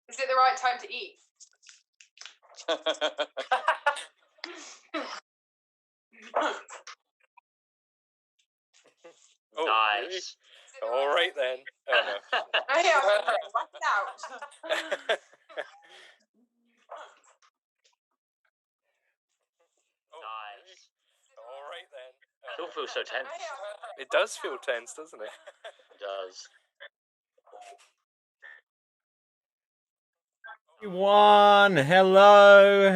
Is it the right time to eat? Oh, nice. Really? All right then. Oh no. Oh yeah, whack it out. Nice. All right then. It all feels so tense. It does feel tense, doesn't it? It does. Everyone, hello,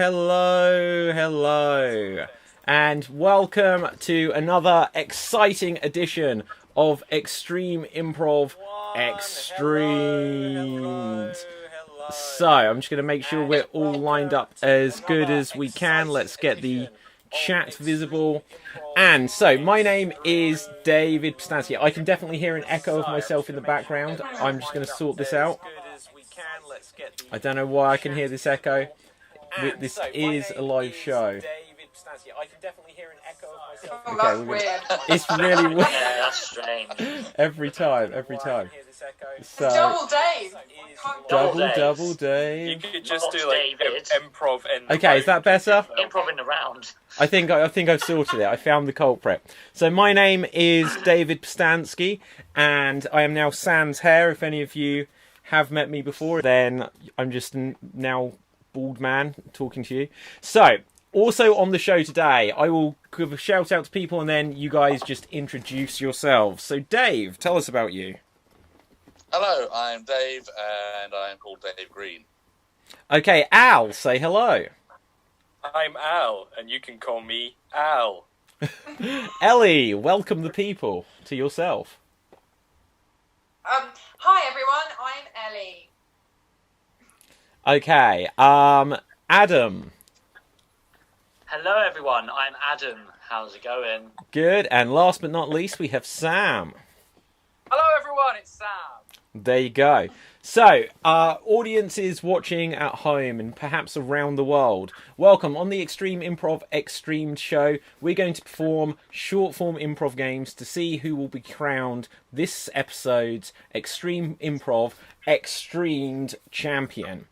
and welcome to another exciting edition of Extreme Improv XStreamed. So, I'm just going to make sure we're all lined up as good as we can. Let's get the chat visible. And so, my name is David Pstansky. I can definitely hear an echo of myself in the background. I'm just going to sort this out. I don't know why I can hear this echo. This is a live show. I can definitely hear an echo of myself. Oh, that's weird. It's really weird. Yeah, that's strange. Every time. So, Double Dave. double Dave. You could just do like improv in. Okay, is that better? Improv in the round. I think I've sorted it. I found the culprit. So my name is David Pstansky, and I am now Sans Hair. If any of you have met me before, then I'm just now bald man talking to you. So, also on the show today, I will give a shout out to people, and then you guys just introduce yourselves. So, Dave, tell us about you. Hello, I'm Dave, and I'm called Dave Green. Okay, Al, say hello. I'm Al, and you can call me Al. Ellie, welcome the people to yourself. Hi everyone, I'm Ellie. Okay, Adam. Hello everyone, I'm Adam. How's it going? Good, and last but not least, we have Sam. Hello everyone, it's Sam. There you go. So, audiences watching at home and perhaps around the world, welcome. On the Extreme Improv XStreamed show, we're going to perform short-form improv games to see who will be crowned this episode's Extreme Improv XStreamed champion.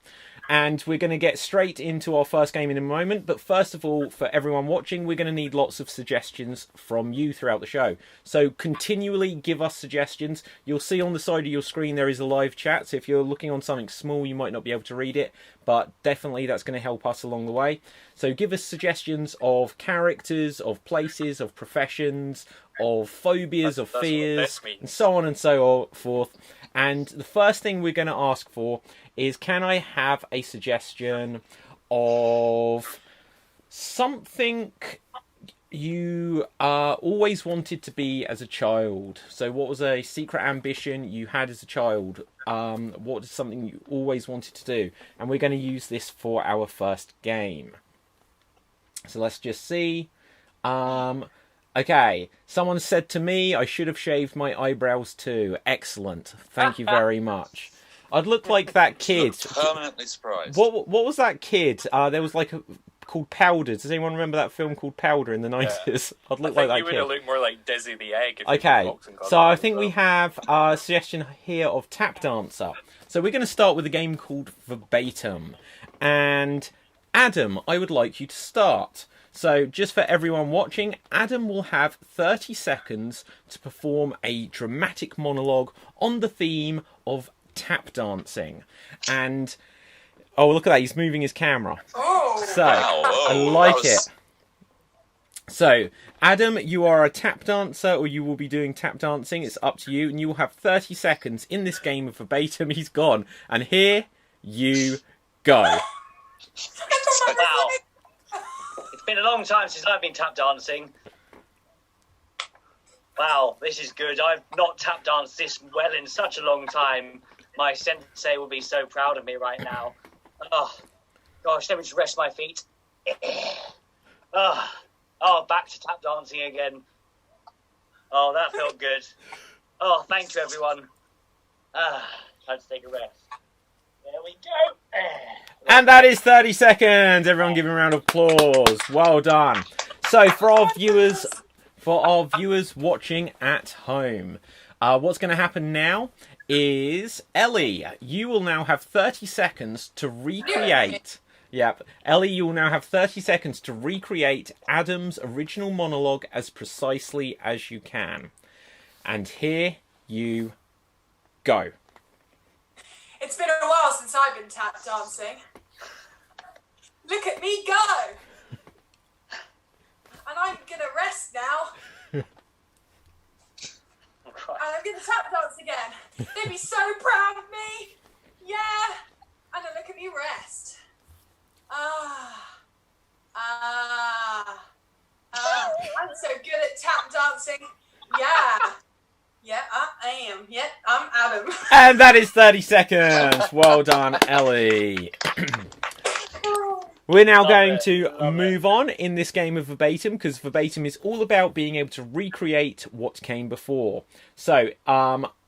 And we're going to get straight into our first game in a moment. But first of all, for everyone watching, we're going to need lots of suggestions from you throughout the show. So continually give us suggestions. You'll see on the side of your screen there is a live chat. So if you're looking on something small, you might not be able to read it. But definitely that's going to help us along the way. So give us suggestions of characters, of places, of professions, of phobias, of fears, and so on and so forth. And the first thing we're going to ask for is, can I have a suggestion of something you always wanted to be as a child? So what was a secret ambition you had as a child? What is something you always wanted to do? And we're going to use this for our first game. So let's just see. Okay, someone said to me I should have shaved my eyebrows too. Excellent. Thank you very much. I'd look like that kid. Permanently surprised. What was that kid? There was like called Powder. Does anyone remember that film called Powder in the 90s? I'd look like that you kid. would have looked more like Dizzy the Egg. If Okay, so I think we have a suggestion here of Tap Dancer. So we're going to start with a game called Verbatim. And Adam, I would like you to start. So, just for everyone watching, Adam will have 30 seconds to perform a dramatic monologue on the theme of tap dancing. And, oh, look at that, he's moving his camera. Oh, so, I like it. So, Adam, you are a tap dancer, or you will be doing tap dancing. It's up to you, and you will have 30 seconds in this game of Verbatim. He's gone. And here you go. Wow. It's been a long time since I've been tap dancing. Wow, this is good. I've not tap danced this well in such a long time. My sensei will be so proud of me right now. Oh, gosh, let me just rest my feet. Oh, back to tap dancing again. Oh, that felt good. Oh, thank you, everyone. Time to take a rest. There we go. And that is 30 seconds. Everyone give him a round of applause. Well done. So for our viewers watching at home, what's going to happen now is Ellie, you will now have 30 seconds to recreate. Yep, Ellie, you will now have 30 seconds to recreate Adam's original monologue as precisely as you can. And here you go. It's been a while since I've been tap dancing. Look at me go! And I'm gonna rest now. And I'm gonna tap dance again. They'd be so proud of me. Yeah. And then look at me rest. I'm so good at tap dancing. Yeah. Yeah, I am. Yeah, I'm Adam. And that is 30 seconds. Well done, Ellie. We're now going to move on in this game of verbatim, because verbatim is all about being able to recreate what came before. So,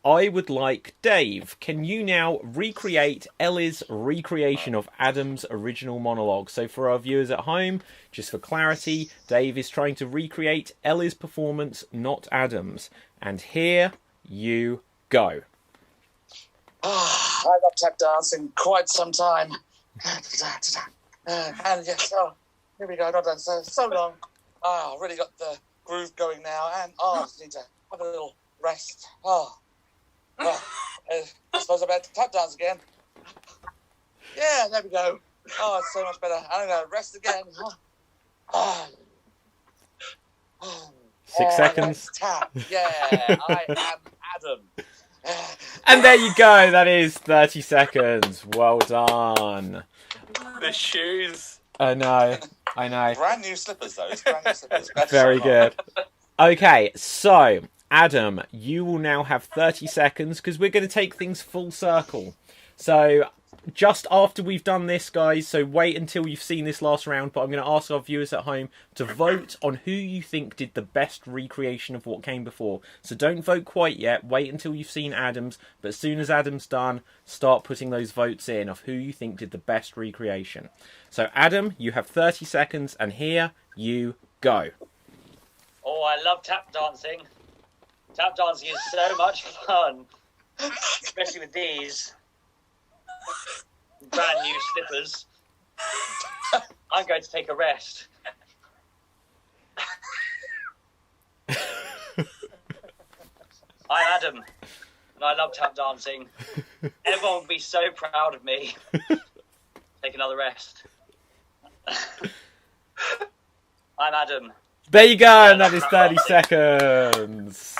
I would like Dave. Can you now recreate Ellie's recreation of Adam's original monologue? So for our viewers at home, just for clarity, Dave is trying to recreate Ellie's performance, not Adam's. And here you go. I've not tap dancing quite some time. And yes, here we go. Not done so long. I've really got the groove going now, and I just need to have a little rest. I suppose I better tap dance again. Yeah, there we go. Oh, it's so much better. I'm going to rest again. 6 seconds. Tap. Yeah, I am Adam. And there you go. That is 30 seconds. Well done. The shoes. I know. Brand new slippers, though. It's brand new slippers. Very good. Okay, so Adam, you will now have 30 seconds because we're going to take things full circle. So just after we've done this, guys, so wait until you've seen this last round, but I'm going to ask our viewers at home to vote on who you think did the best recreation of what came before. So don't vote quite yet. Wait until you've seen Adam's, but as soon as Adam's done, start putting those votes in of who you think did the best recreation. So Adam, you have 30 seconds, and here you go. Oh, I love tap dancing. Tap dancing is so much fun, especially with these brand new slippers. I'm going to take a rest. I'm Adam, and I love tap dancing. Everyone would be so proud of me. Take another rest. I'm Adam. There you go, and that is 30 seconds.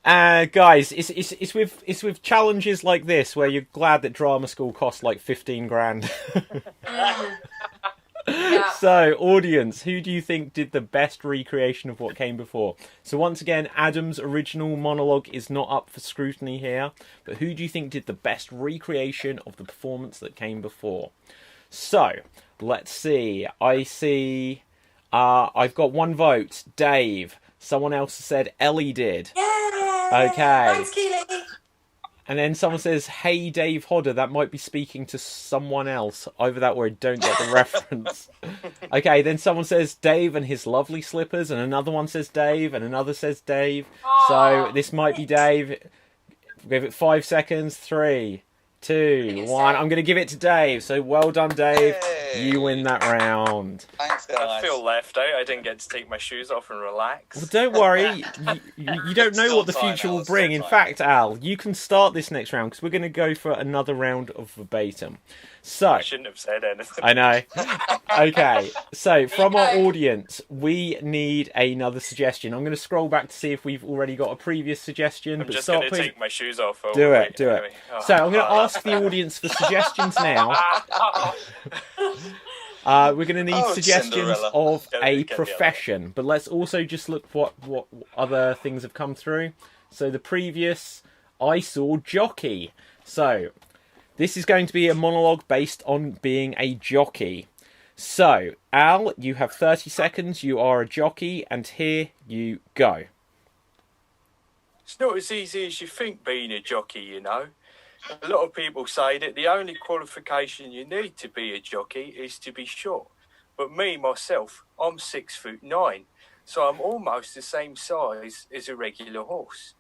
Guys, it's with challenges like this where you're glad that drama school costs like 15 grand. Yeah. So, audience, who do you think did the best recreation of what came before? So once again, Adam's original monologue is not up for scrutiny here, but who do you think did the best recreation of the performance that came before? So, let's see. I see... I've got one vote. Dave. Someone else said Ellie did. Yeah. Okay. Thanks, Keely. And then someone says, hey, Dave Hodder. That might be speaking to someone else. Over that word, don't get the reference. Okay, then someone says Dave and his lovely slippers. And another one says Dave. And another says Dave. So this might be Dave. Give it 5 seconds. 3, 2, 1. I'm going to give it to Dave. So well done, Dave. Yay. You win that round. Thanks, I guys. feel left out. I didn't get to take my shoes off and relax. Well, don't worry. You don't know what the Still time, future Al, will bring. In still fact, Al, you can start this next round because we're going to go for another round of verbatim. So, I shouldn't have said anything. I know. Okay, so from our audience, we need another suggestion. I'm going to scroll back to see if we've already got a previous suggestion. I'm but just start going to putting... take my shoes off. Oh, Do it, wait, do it. anyway. Oh. So I'm going to ask the audience for suggestions now. We're going to need Oh, suggestions Cinderella. of Don't a get the profession, but let's also just look what other things have come through. So the previous, I saw jockey. So this is going to be a monologue based on being a jockey. So Al, you have 30 seconds. You are a jockey, and here you go. It's not as easy as you think being a jockey, you know. A lot of people say that the only qualification you need to be a jockey is to be short. But me, myself, I'm 6'9", so I'm almost the same size as a regular horse.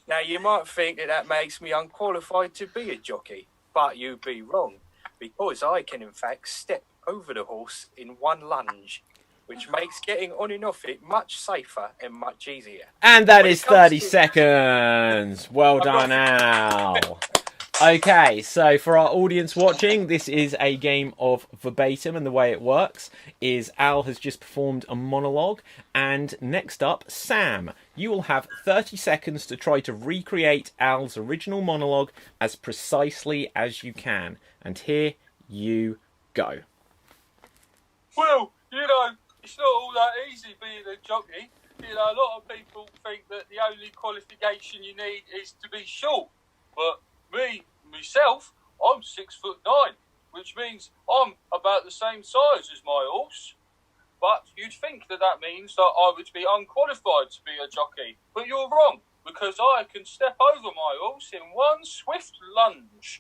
Now, you might think that makes me unqualified to be a jockey, but you'd be wrong, because I can, in fact, step over the horse in one lunge, which makes getting on and off it much safer and much easier. And that is 30 seconds. Well done, Al. Okay, so for our audience watching, this is a game of verbatim, and the way it works is Al has just performed a monologue, and next up, Sam. You will have 30 seconds to try to recreate Al's original monologue as precisely as you can. And here you go. Well, it's not all that easy being a jockey. A lot of people think that the only qualification you need is to be short. But myself, I'm 6'9", which means I'm about the same size as my horse. But you'd think that means that I would be unqualified to be a jockey. But you're wrong, because I can step over my horse in one swift lunge.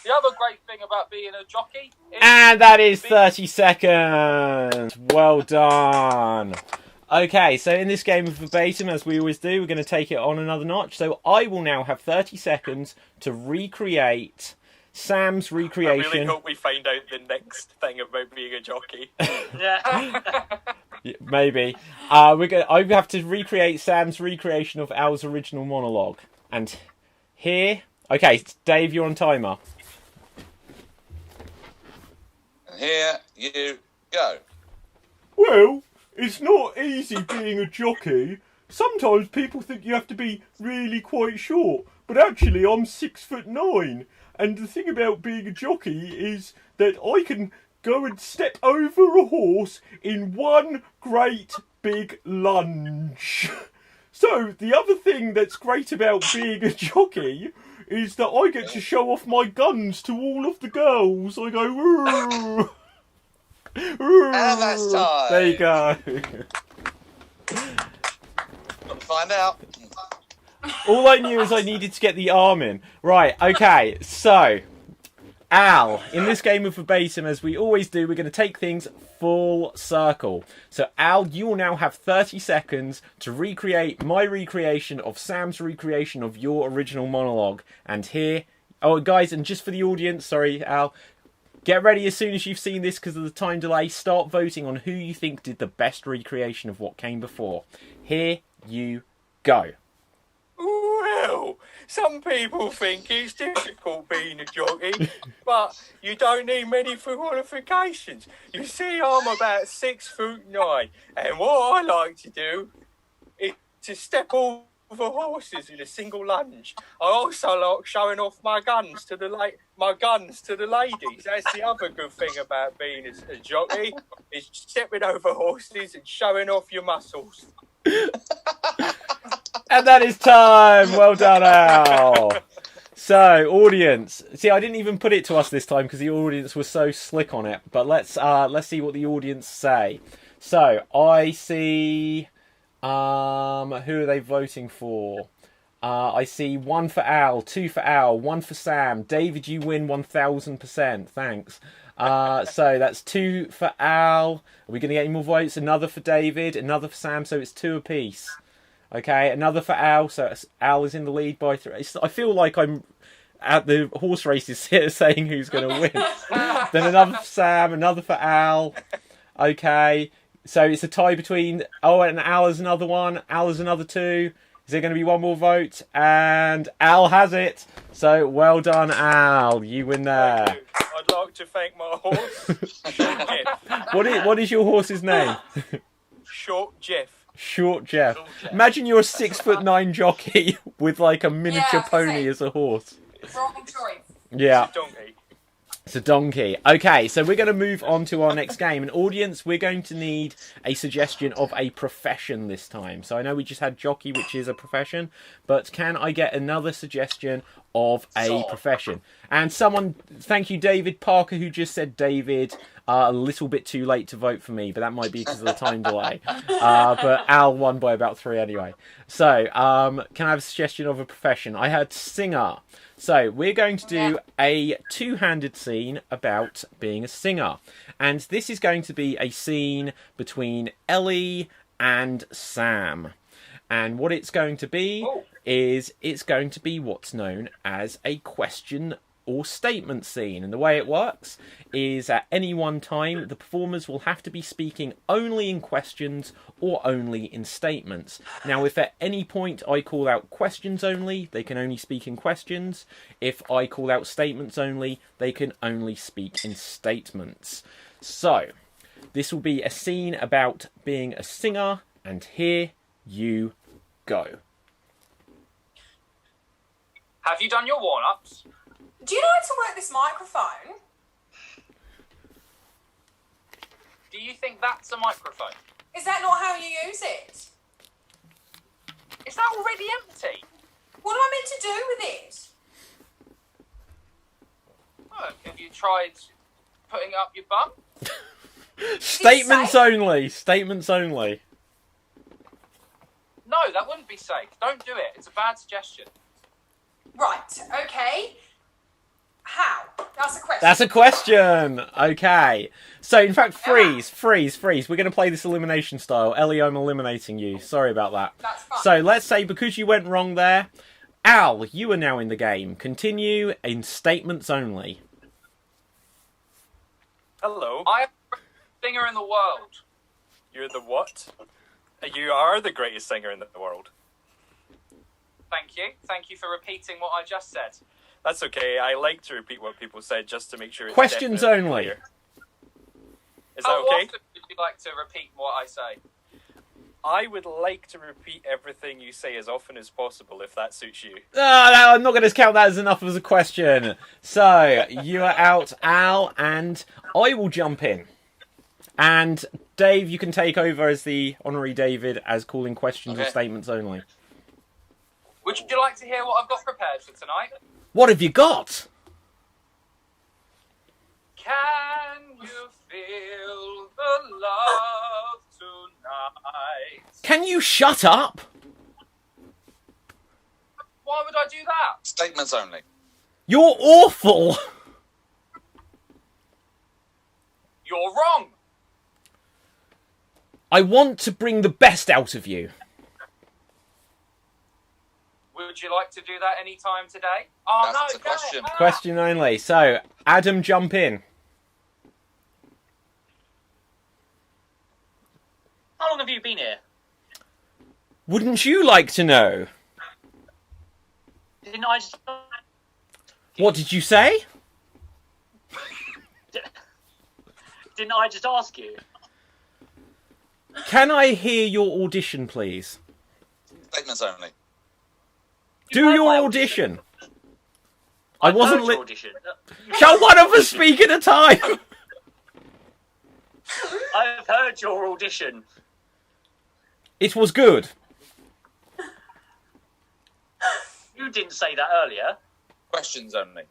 The other great thing about being a jockey is... And that is 30 seconds. Well done. Okay, so in this game of verbatim, as we always do, we're going to take it on another notch. So I will now have 30 seconds to recreate Sam's recreation. I really hope we find out the next thing about being a jockey. Yeah. Yeah, maybe. I have to recreate Sam's recreation of Al's original monologue. And here... Okay, Dave, you're on timer. And here you go. Well, it's not easy being a jockey. Sometimes people think you have to be really quite short, but actually I'm 6'9", and the thing about being a jockey is that I can go and step over a horse in one great big lunge. So the other thing that's great about being a jockey is that I get to show off my guns to all of the girls. I go, "Ooh." And that's time. There you go. Got to find out. All I knew is I needed to get the arm in. Right, okay, so, Al, in this game of verbatim, as we always do, we're going to take things full circle. So, Al, you will now have 30 seconds to recreate my recreation of Sam's recreation of your original monologue. And here... Oh, guys, and just for the audience, sorry, Al... Get ready as soon as you've seen this because of the time delay. Start voting on who you think did the best recreation of what came before. Here you go. Well, some people think it's difficult being a jockey, but you don't need many qualifications. You see, I'm about 6'9", and what I like to do is to step over horses in a single lunge. I also like showing off my guns to the ladies. That's the other good thing about being a jockey, is stepping over horses and showing off your muscles. And that is time. Well done, Al. So, audience. See, I didn't even put it to us this time because the audience was so slick on it. But let's see what the audience say. So, I see. Who are they voting for? I see 1 for Al, 2 for Al, 1 for Sam. David, you win 1000%. Thanks. So that's 2 for Al. Are we going to get any more votes? Another for David, another for Sam. So it's 2 apiece. Okay, another for Al. So Al is in the lead by 3. I feel like I'm at the horse races here saying who's going to win. Then another for Sam, another for Al. Okay. So it's a tie between... Oh, and Al is another one. Al is another 2. Is there going to be one more vote? And Al has it. So well done, Al. You win there. Thank you. I'd like to thank my horse, Short Jeff. What is your horse's name? Short Jeff. Short Jeff. Imagine you're a 6'9" jockey with like a miniature pony as a horse. Wrong choice. Yeah. It's a donkey. It's a donkey. Okay, so we're going to move on to our next game. And audience, we're going to need a suggestion of a profession this time. So I know we just had jockey, which is a profession. But can I get another suggestion of a profession. And someone, thank you, David Parker, who just said David. A little bit too late to vote for me, but that might be because of the time delay. But Al won by about 3 anyway. So, can I have a suggestion of a profession? I had singer. So, we're going to do a two-handed scene about being a singer. And this is going to be a scene between Ellie and Sam. And what it's going to be is it's going to be what's known as a question or statement scene. And the way it works is at any one time the performers will have to be speaking only in questions or only in statements. Now if at any point I call out questions only, they can only speak in questions. If I call out statements only, they can only speak in statements. So this will be a scene about being a singer, and here you go. Have you done your warm-ups? Do you know how to work this microphone? Do you think that's a microphone? Is that not how you use it? Is that already empty? What am I meant to do with it? Oh, have you tried putting it up your bum? Statements only. Statements only. No, that wouldn't be safe. Don't do it. It's a bad suggestion. Right, okay. How? That's a question. That's a question. Okay. So, in fact, freeze. We're going to play this elimination style. Ellie, I'm eliminating you. Sorry about that. That's fine. So, let's say because you went wrong there, Al, you are now in the game. Continue in statements only. Hello. I am the greatest singer in the world. You're the what? You are the greatest singer in the world. Thank you. Thank you for repeating what I just said. That's okay. I like to repeat what people said just to make sure it's Questions definitely only. clear. Is How that okay? often would you like to repeat what I say? I would like to repeat everything you say as often as possible, if that suits you. No, I'm not going to count that as enough as a question. So, you are out, Al, and I will jump in. And Dave, you can take over as the honorary David as calling questions or statements only. Would you like to hear what I've got prepared for tonight? What have you got? Can you feel the love tonight? Can you shut up? Why would I do that? Statements only. You're awful. You're wrong. I want to bring the best out of you. Would you like to do that any time today? Oh, That's no, the question. go it. Question only. So, Adam, jump in. How long have you been here? Wouldn't you like to know? Didn't I just... What did you say? Didn't I just ask you? Can I hear your audition, please? Statements only. Do your audition. I wasn't heard your audition. Shall one of us speak at a time? I've heard your audition. It was good. You didn't say that earlier. Questions only.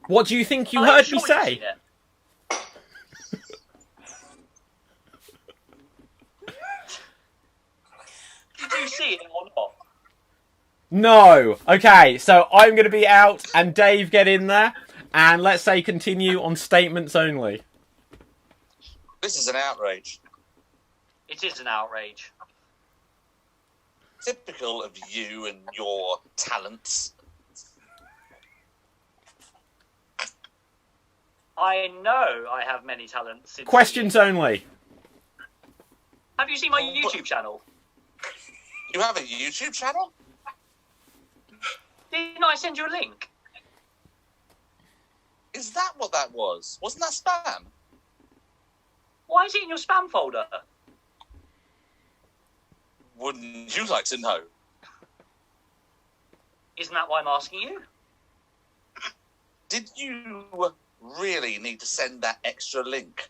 What do you think you Are heard sure me you've say? seen it? Did you see it or not? No. Okay, so I'm going to be out and Dave get in there. And let's say continue on statements only. This is an outrage. It is an outrage. Typical of you and your talents. I know I have many talents. Since Questions only. Have you seen my YouTube channel? You have a YouTube channel? Didn't I send you a link? Is that what that was? Wasn't that spam? Why is it in your spam folder? Wouldn't you like to know? Isn't that why I'm asking you? Did you really need to send that extra link?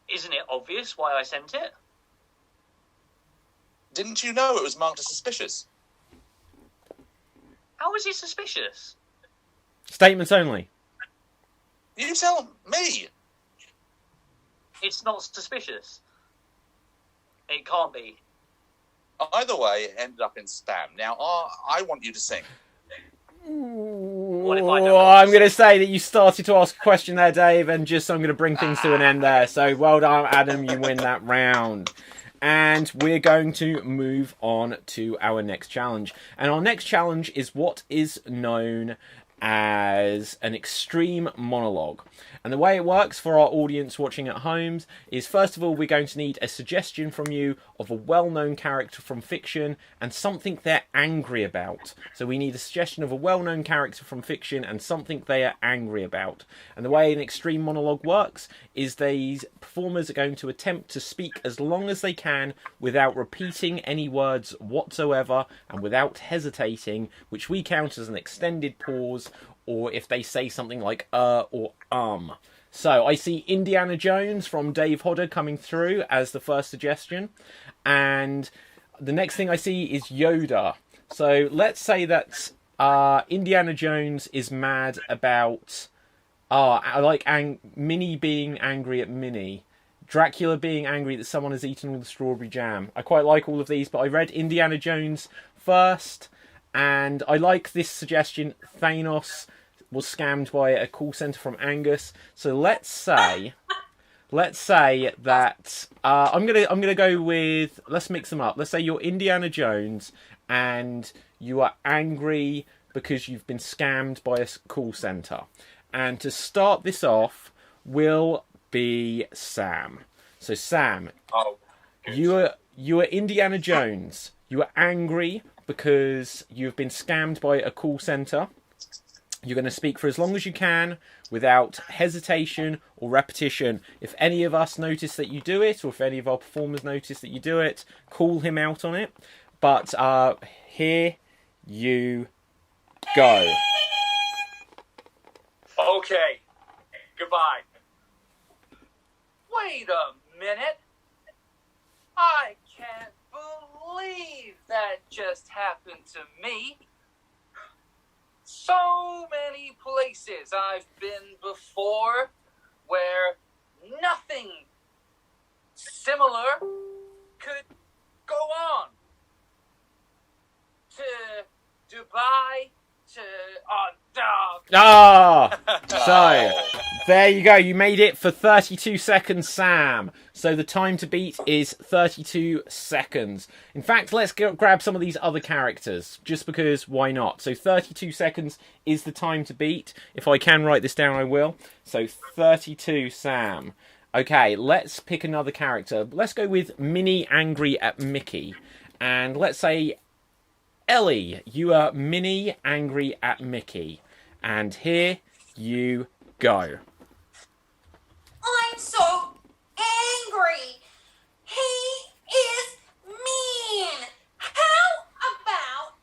Isn't it obvious why I sent it? Didn't you know it was marked as suspicious? How is he suspicious? Statements only. You tell me. It's not suspicious. It can't be. Either way, it ended up in spam. Now, I want you to sing. What if I don't Oh, want I'm to going to say that you started to ask a question there, Dave, and I'm going to bring things to an end there. So well done, Adam. You win that round. And we're going to move on to our next challenge. And our next challenge is what is known as an extreme monologue. And the way it works for our audience watching at home is, first of all, we're going to need a suggestion from you of a well-known character from fiction and something they're angry about. So we need a suggestion of a well-known character from fiction and something they are angry about. And the way an extreme monologue works is these performers are going to attempt to speak as long as they can without repeating any words whatsoever and without hesitating, which we count as an extended pause, or if they say something like or So I see Indiana Jones from Dave Hodder coming through as the first suggestion. And the next thing I see is Yoda. So let's say that Indiana Jones is mad about... I like Minnie being angry at Minnie. Dracula being angry that someone has eaten all the strawberry jam. I quite like all of these, but I read Indiana Jones first. And I like this suggestion. Thanos was scammed by a call centre from Angus. So let's say that I'm gonna go with, let's mix them up. Let's say you're Indiana Jones and you are angry because you've been scammed by a call centre. And to start this off will be Sam. So Sam, you are Indiana Jones. You are angry because you've been scammed by a call centre. You're going to speak for as long as you can without hesitation or repetition. If any of us notice that you do it, or if any of our performers notice that you do it, call him out on it. But here you go. Okay. Goodbye. Wait a minute. I can't believe that just happened to me. So many places I've been before where nothing similar could go on. To Dubai, to So there you go. You made it for 32 seconds, Sam. So the time to beat is 32 seconds. In fact, let's grab some of these other characters, just because why not? So 32 seconds is the time to beat. If I can write this down, I will. So 32, Sam. Okay, let's pick another character. Let's go with Minnie angry at Mickey. And let's say, Ellie, you are Minnie angry at Mickey. And here you go. I'm so angry. He is mean. How about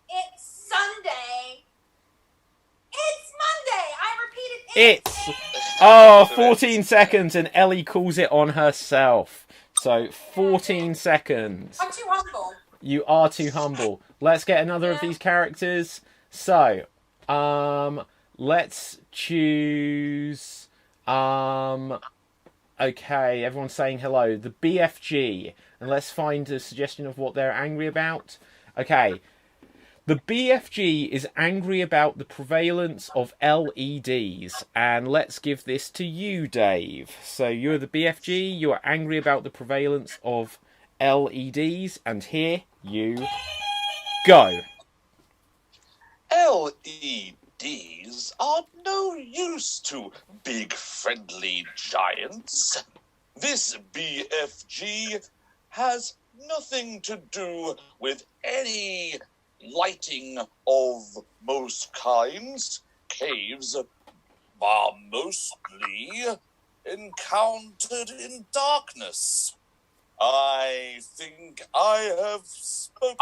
it's Sunday? It's Monday. I repeated It's 14 seconds, and Ellie calls it on herself. So 14 seconds. I'm too humble. You are too humble. Let's get another of these characters. So, let's choose. Okay, everyone's saying hello. The BFG, and let's find a suggestion of what they're angry about. Okay, the BFG is angry about the prevalence of LEDs, and let's give this to you, Dave. So you're the BFG. You are angry about the prevalence of LEDs, and here you go. LEDs are no use to big friendly giants. This BFG has nothing to do with any lighting of most kinds. Caves are mostly encountered in darkness. I think I have spoken.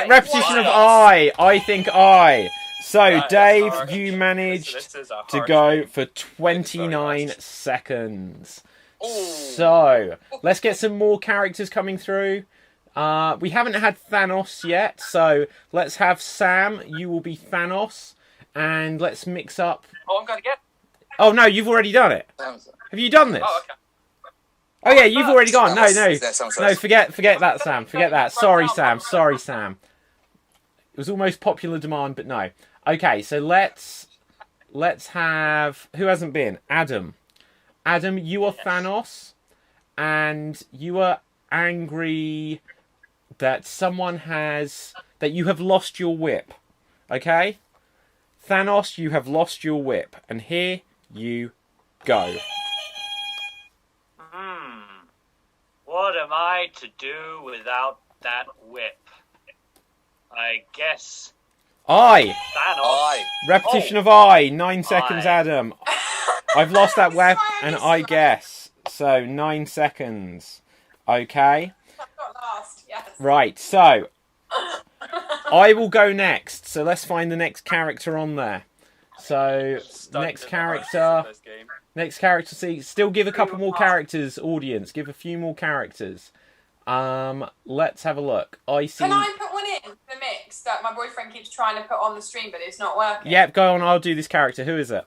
Repetition of I. I think I. So, Dave, you managed to go for 29 seconds. So, let's get some more characters coming through. We haven't had Thanos yet, so let's have Sam. You will be Thanos, and let's mix up. Oh, I'm going to get. Oh no, you've already done it. Have you done this? Oh, okay. Oh yeah, you've already gone. No, Sounds no, forget that, Sam. Forget that. Sorry, Sam. Sorry, Sam. It was almost popular demand, but no. Okay, so let's have who hasn't been? Adam. Adam, you are Thanos, and you are angry that that you have lost your whip. Okay? Thanos, you have lost your whip, and here you go. What am I to do without that whip? I guess I. Thanos. Repetition of I. 9 seconds, Adam. I've lost that whip, and I guess. So, 9 seconds. Okay. I've got last, yes. Right, so I will go next. So let's find the next character on there. So next character. See, still give a couple more characters. Audience, give a few more characters. Let's have a look. I see. Can I put one in the mix that my boyfriend keeps trying to put on the stream, but it's not working? Yep, go on. I'll do this character. Who is it?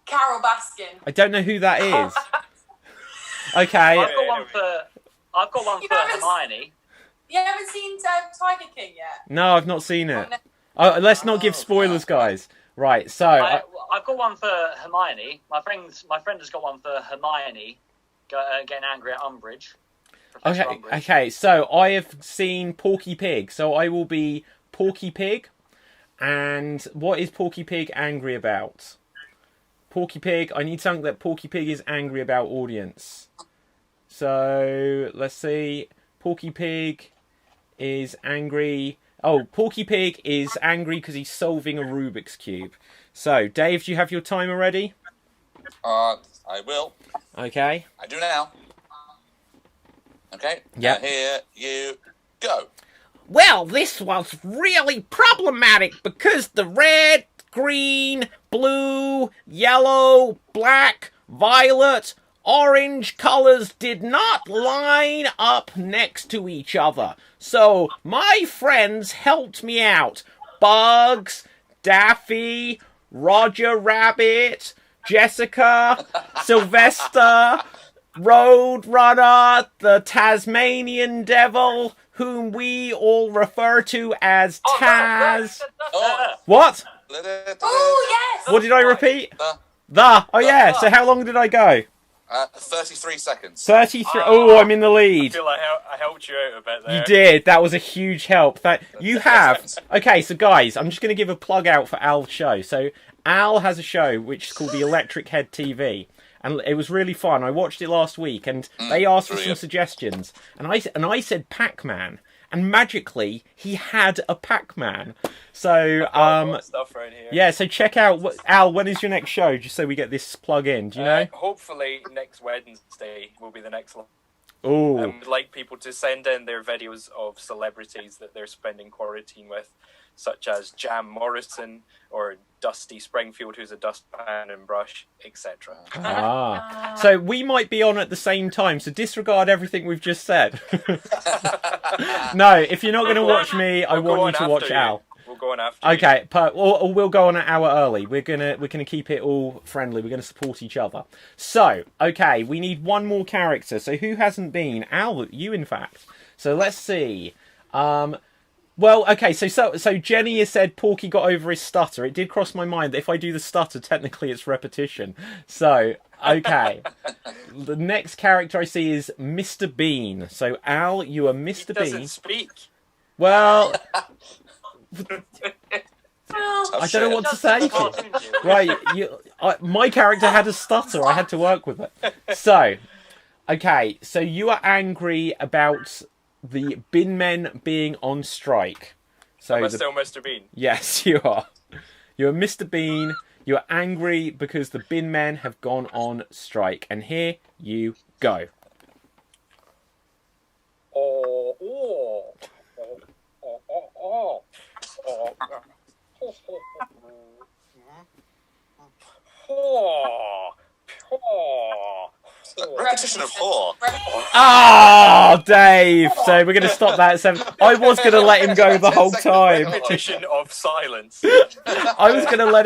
Carol Baskin. I don't know who that is. Okay. I've got one for Hermione. You haven't seen Tiger King yet? No, I've not seen it. Let's not give spoilers, guys. Right, so I've got one for Hermione. My friend has got one for Hermione. Getting angry at Umbridge. Professor Umbridge. Okay. So I have seen Porky Pig. So I will be Porky Pig. And what is Porky Pig angry about? Porky Pig. I need something that Porky Pig is angry about, audience. So let's see. Porky Pig is angry. Oh, Porky Pig is angry because he's solving a Rubik's Cube. So, Dave, do you have your timer ready? I will. Okay. I do now. Okay. Yeah. Here you go. Well, this was really problematic because the red, green, blue, yellow, black, violet, orange colours did not line up next to each other. So my friends helped me out. Bugs, Daffy, Roger Rabbit, Jessica, Sylvester, Roadrunner, the Tasmanian Devil, whom we all refer to as Taz. What? Oh, yes! What did I repeat? Oh yeah, so how long did I go? 33 seconds. 33. Oh, I'm in the lead. I feel like I helped you out a bit there. You did. That was a huge help. You have. Okay, so guys, I'm just going to give a plug out for Al's show. So Al has a show which is called the Electric Head TV. And it was really fun. I watched it last week, and they asked for some suggestions. And I said Pac-Man. And magically, he had a Pac-Man. So, stuff around here. yeah, so check out... Al, when is your next show? Just so we get this plug in. Do you know? Hopefully next Wednesday will be the next one. Oh. We'd like people to send in their videos of celebrities that they're spending quarantine with, such as Jam Morrison or Dusty Springfield, who's a dustpan and brush, etc. So we might be on at the same time, so disregard everything we've just said. No, if you're not going to watch me, I want you to watch Al. We'll go on after. Okay, or we'll go on an hour early. We're gonna keep it all friendly. We're gonna support each other. So, okay, we need one more character. So who hasn't been? Al, you in fact. So let's see. Well, okay, so Jenny has said Porky got over his stutter. It did cross my mind that if I do the stutter, technically it's repetition. So, okay. The next character I see is Mr. Bean. So, Al, you are Mr. Bean. He doesn't speak. Well... I don't know what to say to you. Right, my character had a stutter. I had to work with it. So, okay, so you are angry about the bin men being on strike. So am I still Mr. Bean? Yes, you are. You're Mr. Bean. You're angry because the bin men have gone on strike. And here you go. Repetition of whore. Oh, Dave. So we're going to stop that at 7. I was going to let him go the whole time. Repetition of silence. I was going to let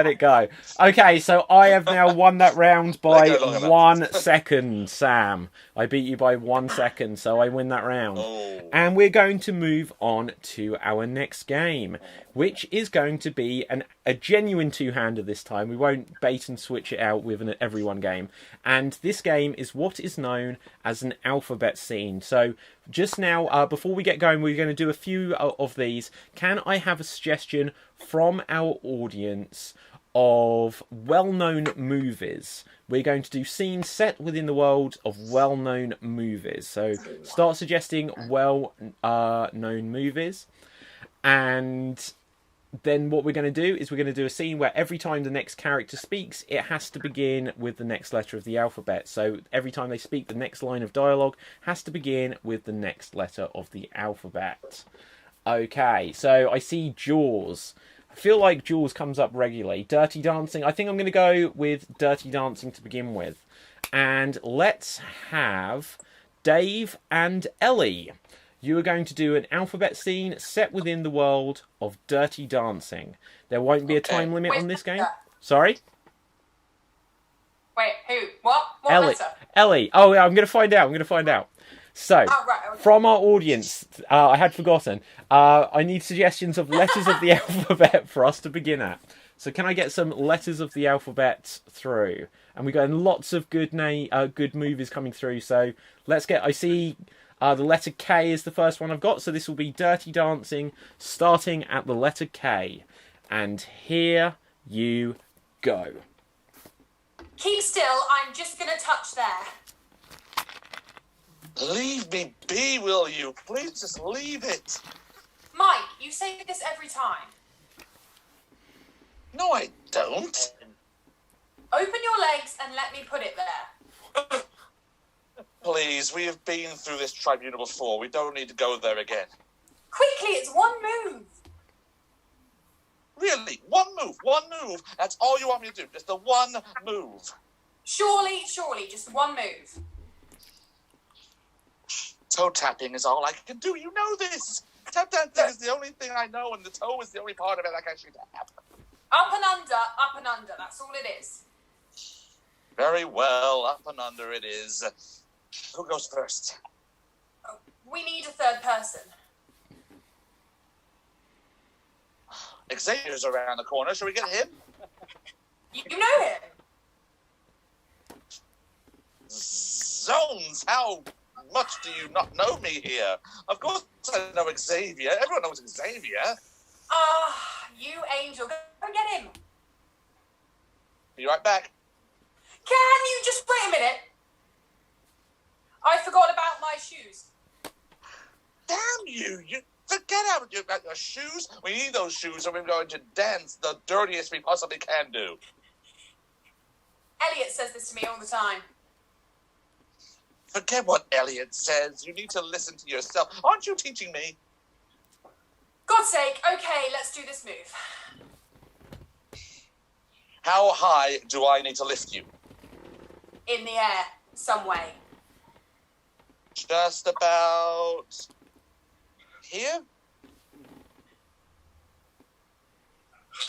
it go. Okay, so I have now won that round by 1 second, Sam. I beat you by 1 second, so I win that round. Oh. And we're going to move on to our next game, which is going to be a genuine two-hander this time. We won't bait and switch it out with an everyone game. And this game is what is known as an alphabet scene. So just now, before we get going, we're going to do a few of these. Can I have a suggestion from our audience of well-known movies? We're going to do scenes set within the world of well-known movies. So start suggesting well-known movies. And then what we're going to do is we're going to do a scene where every time the next character speaks, it has to begin with the next letter of the alphabet. So every time they speak, the next line of dialogue has to begin with the next letter of the alphabet. Okay, so I see Jaws. I feel like Jaws comes up regularly. Dirty Dancing. I think I'm going to go with Dirty Dancing to begin with. And let's have Dave and Ellie. You are going to do an alphabet scene set within the world of Dirty Dancing. There won't be a time limit on this game. Sorry? Wait, who? What? What Ellie. letter? Ellie. Oh, yeah, I'm going to find out. So, Oh, right, okay. from our audience, I had forgotten, I need suggestions of letters of the alphabet for us to begin at. So can I get some letters of the alphabet through? And we've got lots of good movies coming through. So let's get, I see the letter K is the first one I've got. So this will be Dirty Dancing starting at the letter K. And here you go. Keep still, I'm just going to touch there. Leave me be, will you? Please just leave it. Mike, you say this every time. No, I don't. Open your legs and let me put it there. Please, we have been through this tribunal before. We don't need to go there again. Quickly, it's one move. Really? One move. That's all you want me to do. Just the one move. Surely, just one move. Toe tapping is all I can do. You know this. Tap dancing is the only thing I know, and the toe is the only part of it I can actually tap. Up and under. That's all it is. Very well. Up and under it is. Who goes first? We need a third person. Xavier's around the corner. Shall we get him? You know him. Zones, how much do you not know me here? Of course I know Xavier. Everyone knows Xavier. You angel. Go and get him. Be right back. Can you just wait a minute? I forgot about my shoes. Damn you! You forget about your shoes. We need those shoes or we're going to dance the dirtiest we possibly can do. Elliot says this to me all the time. Forget what Elliot says. You need to listen to yourself. Aren't you teaching me? God's sake. Okay, let's do this move. How high do I need to lift you? In the air, some way. Just about here?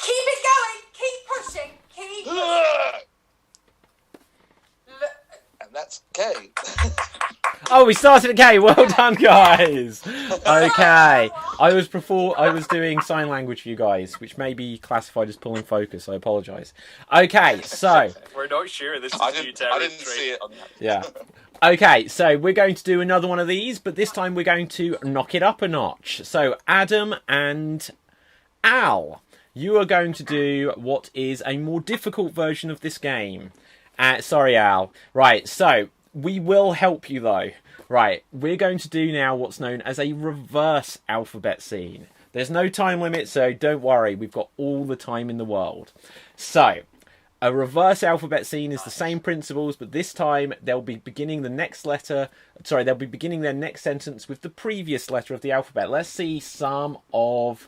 Keep it going. Keep pushing. Keep pushing. And that's K. Oh, we started at K. Well done, guys. Okay, I was doing sign language for you guys, which may be classified as pulling focus. I apologise. Okay, so We're not sure. This is I new didn't territory. see it on that. yeah. Okay, so we're going to do another one of these, but this time we're going to knock it up a notch. So Adam and Al, you are going to do what is a more difficult version of this game. Sorry, Al. Right, so we will help you though. Right, we're going to do now what's known as a reverse alphabet scene. There's no time limit, so don't worry. We've got all the time in the world. So, a reverse alphabet scene is the same principles, but this time they'll be beginning the next letter. Sorry, they'll be beginning their next sentence with the previous letter of the alphabet. Let's see some of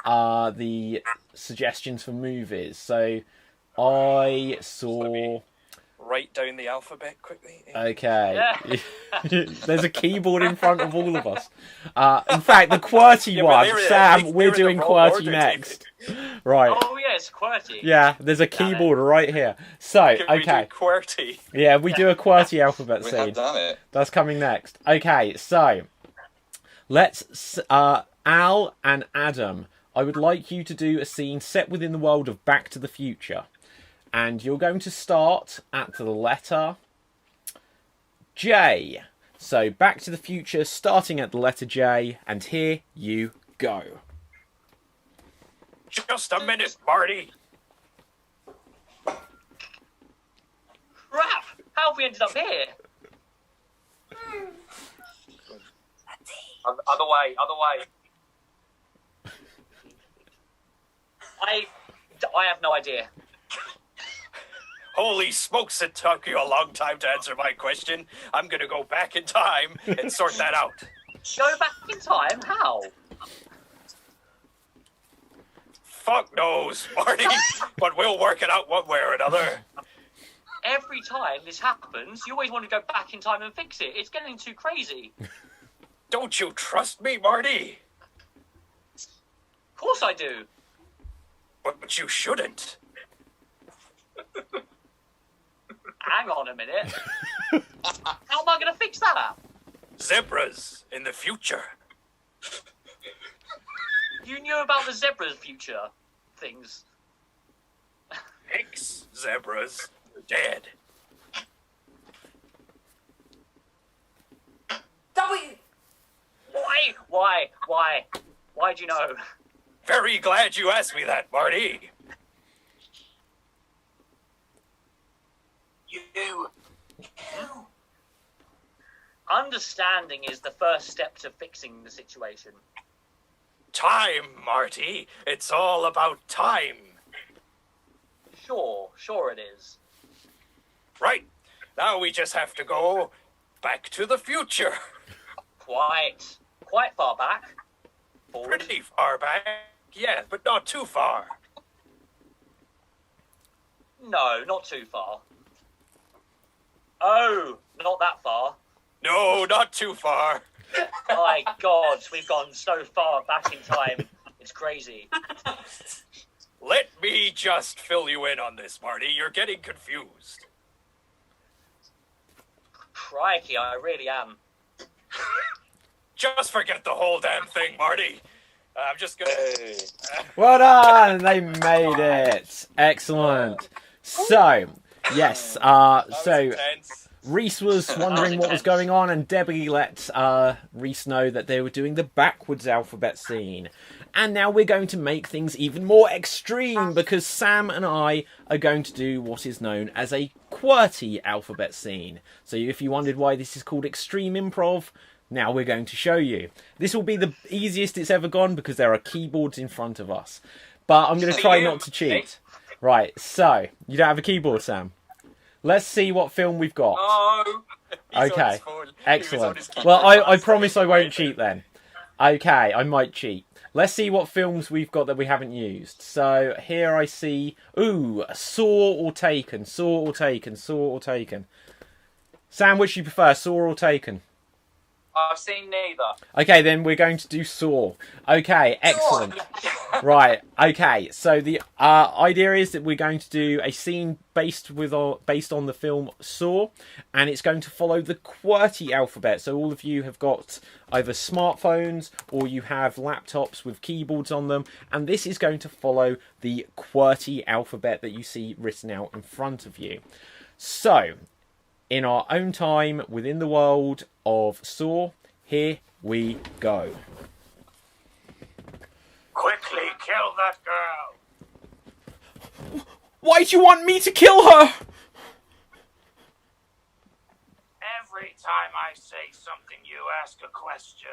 the suggestions for movies. So, I saw write down the alphabet quickly. Okay. There's a keyboard in front of all of us. In fact, the QWERTY one, Sam, we're doing QWERTY next. Right. Oh, yes, QWERTY. Yeah, there's a keyboard right here. So, Can we do QWERTY? Yeah, we do a QWERTY alphabet We scene. have done it. That's coming next. Okay, so let's Al and Adam, I would like you to do a scene set within the world of Back to the Future. And you're going to start at the letter J. So Back to the Future starting at the letter J, and here you go. Just a minute, Marty. Crap! How have we ended up here? Other way. I have no idea. Holy smokes, it took you a long time to answer my question. I'm gonna go back in time and sort that out. Go back in time? How? Fuck knows, Marty, but we'll work it out one way or another. Every time this happens, you always want to go back in time and fix it. It's getting too crazy. Don't you trust me, Marty? Of course I do. But you shouldn't. Hang on a minute. How am I going to fix that? Zebras in the future. You knew about the zebra's future things. Ex-zebras are dead. W. Why do you know? Very glad you asked me that, Marty. You. Understanding is the first step to fixing the situation. Time, Marty. It's all about time. Sure it is. Right. Now we just have to go back to the future. Quite far back. Forward. Pretty far back. Yeah, but not too far. No, not too far. Oh, not that far. No, not too far. My God, we've gone so far back in time. It's crazy. Let me just fill you in on this, Marty. You're getting confused. Crikey, I really am. Just forget the whole damn thing, Marty. I'm just gonna... Hey. Well done! They made it. Excellent. So, yes, so Intense. Reese was wondering what was going on, and Debbie let Reese know that they were doing the backwards alphabet scene. And now we're going to make things even more extreme, because Sam and I are going to do what is known as a QWERTY alphabet scene. So if you wondered why this is called Extreme Improv, now we're going to show you. This will be the easiest it's ever gone, because there are keyboards in front of us. But I'm going to try not to cheat. Right, so, you don't have a keyboard, Sam? Let's see what film we've got. Oh, Okay, excellent. Well, I promise I won't cheat then. Okay, I might cheat. Let's see what films we've got that we haven't used. So, here I see... Ooh, Saw or Taken. Saw or Taken. Saw or Taken. Sam, which do you prefer, Saw or Taken? I've seen neither. Okay, then we're going to do Saw. Okay, excellent. Right, okay, so the idea is that we're going to do a scene based on the film Saw, and it's going to follow the QWERTY alphabet. So all of you have got either smartphones or you have laptops with keyboards on them, and this is going to follow the QWERTY alphabet that you see written out in front of you. So, in our own time, within the world of Saw, here we go. Quickly kill that girl. Why do you want me to kill her? Every time I say something, you ask a question.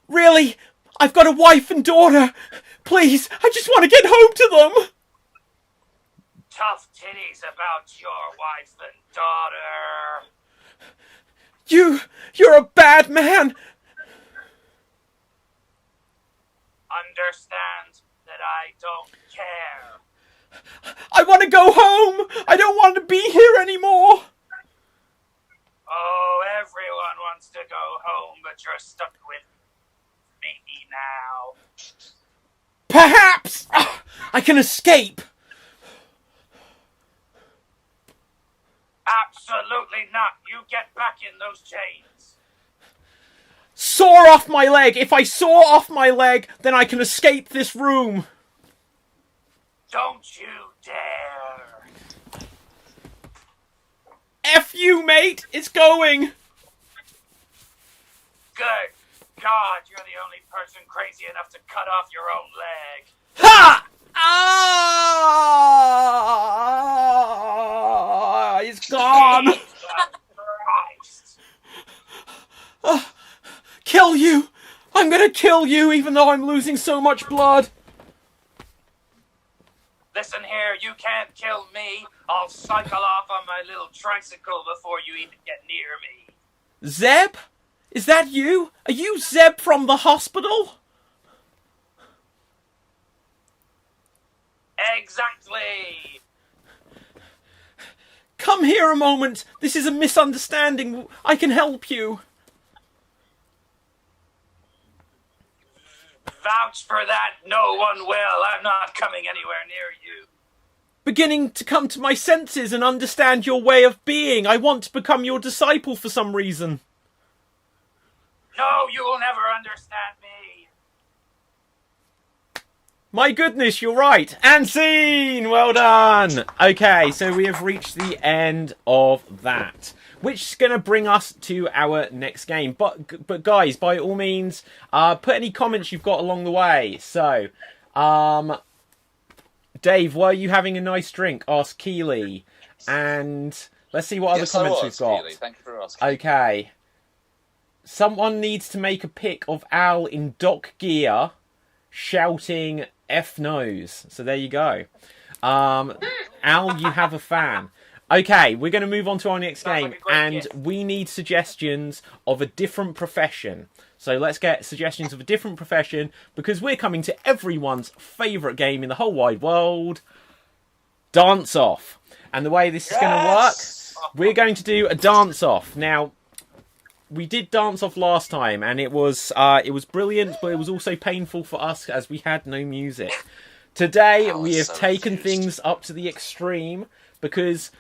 Really? I've got a wife and daughter. Please, I just want to get home to them. Tough titties about your wife and daughter. You're a bad man. Understand that I don't care. I want to go home. I don't want to be here anymore. Oh, everyone wants to go home, but you're stuck with me now. Perhaps I can escape. Absolutely not. You get back in those chains. Saw off my leg. If I saw off my leg, then I can escape this room. Don't you dare. F you, mate. It's going. Good God, you're the only person crazy enough to cut off your own leg. Ha! Ah! It's gone. Christ. Kill you. I'm gonna kill you, even though I'm losing so much blood. Listen here, you can't kill me. I'll cycle off on my little tricycle before you even get near me. Zeb? Is that you? Are you Zeb from the hospital? Exactly. Come here a moment. This is a misunderstanding. I can help you. Vouch for that, no one will. I'm not coming anywhere near you. Beginning to come to my senses and understand your way of being. I want to become your disciple for some reason. No, you will never understand me. My goodness, you're right. And scene! Well done! Okay, so we have reached the end of that, which is going to bring us to our next game. But guys, by all means, put any comments you've got along the way. So, Dave, were you having a nice drink? Ask Keely. And let's see what other comments we've got. Keely. Thank you for asking. Okay. Someone needs to make a pic of Al in dock gear shouting F nose. So there you go. Al, you have a fan. Okay, we're going to move on to our next game, and we need suggestions of a different profession. So let's get suggestions of a different profession, because we're coming to everyone's favourite game in the whole wide world, Dance Off. And the way this is going to work, we're going to do a Dance Off. Now, we did Dance Off last time, and it was brilliant, but it was also painful for us as we had no music. Today, we have taken things up to the extreme, because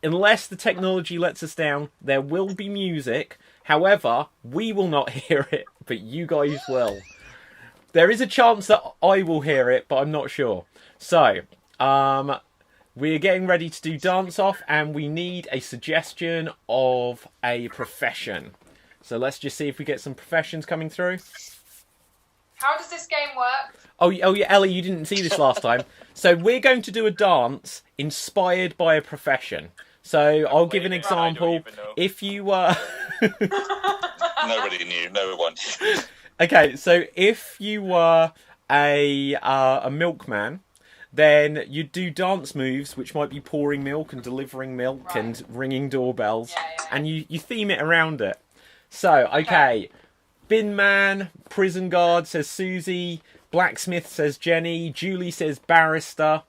unless the technology lets us down, there will be music. However, we will not hear it, but you guys will. There is a chance that I will hear it, but I'm not sure. So, we're getting ready to do Dance Off, and we need a suggestion of a profession. So let's just see if we get some professions coming through. How does this game work? Oh yeah, Ellie, you didn't see this last time. So we're going to do a dance inspired by a profession. So I'll give an example. If you Nobody knew. No one. Okay, so if you were a milkman, then you'd do dance moves, which might be pouring milk and delivering milk and ringing doorbells, and you theme it around it. So, okay. Bin man, prison guard, says Susie. Blacksmith, says Jenny. Julie says barrister.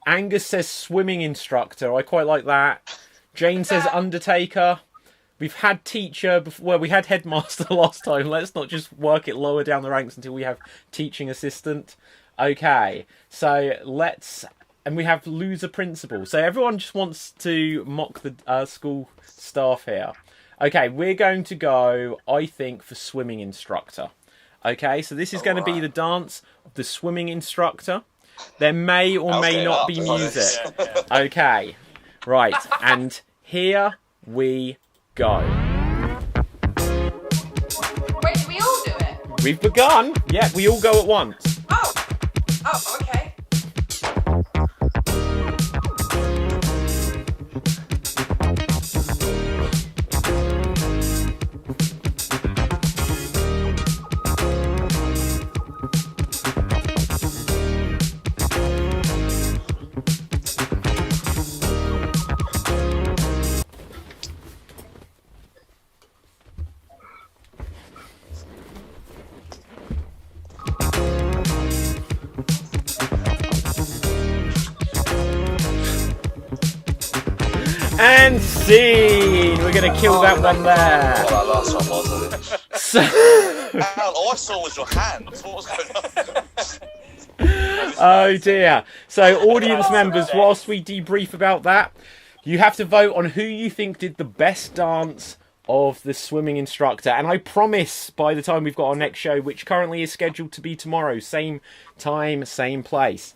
Angus says swimming instructor. I quite like that. Jane says undertaker. We've had teacher before. Well, we had headmaster last time. Let's not just work it lower down the ranks until we have teaching assistant. Okay, so let's... And we have loser principal. So everyone just wants to mock the school staff here. Okay, we're going to go, I think, for swimming instructor. Okay, so this is going to be the dance of the swimming instructor. There may or may not be music. Okay, right, and here we go. Wait, do we all do it? We've begun. Yeah, we all go at once. Oh, okay. And scene. We're going to kill that one there. What that last one was, I think. So, Al, all I saw was your hands. What was going on? oh dear. So, audience members, whilst we debrief about that, you have to vote on who you think did the best dance of the swimming instructor. And I promise by the time we've got our next show, which currently is scheduled to be tomorrow, same time, same place,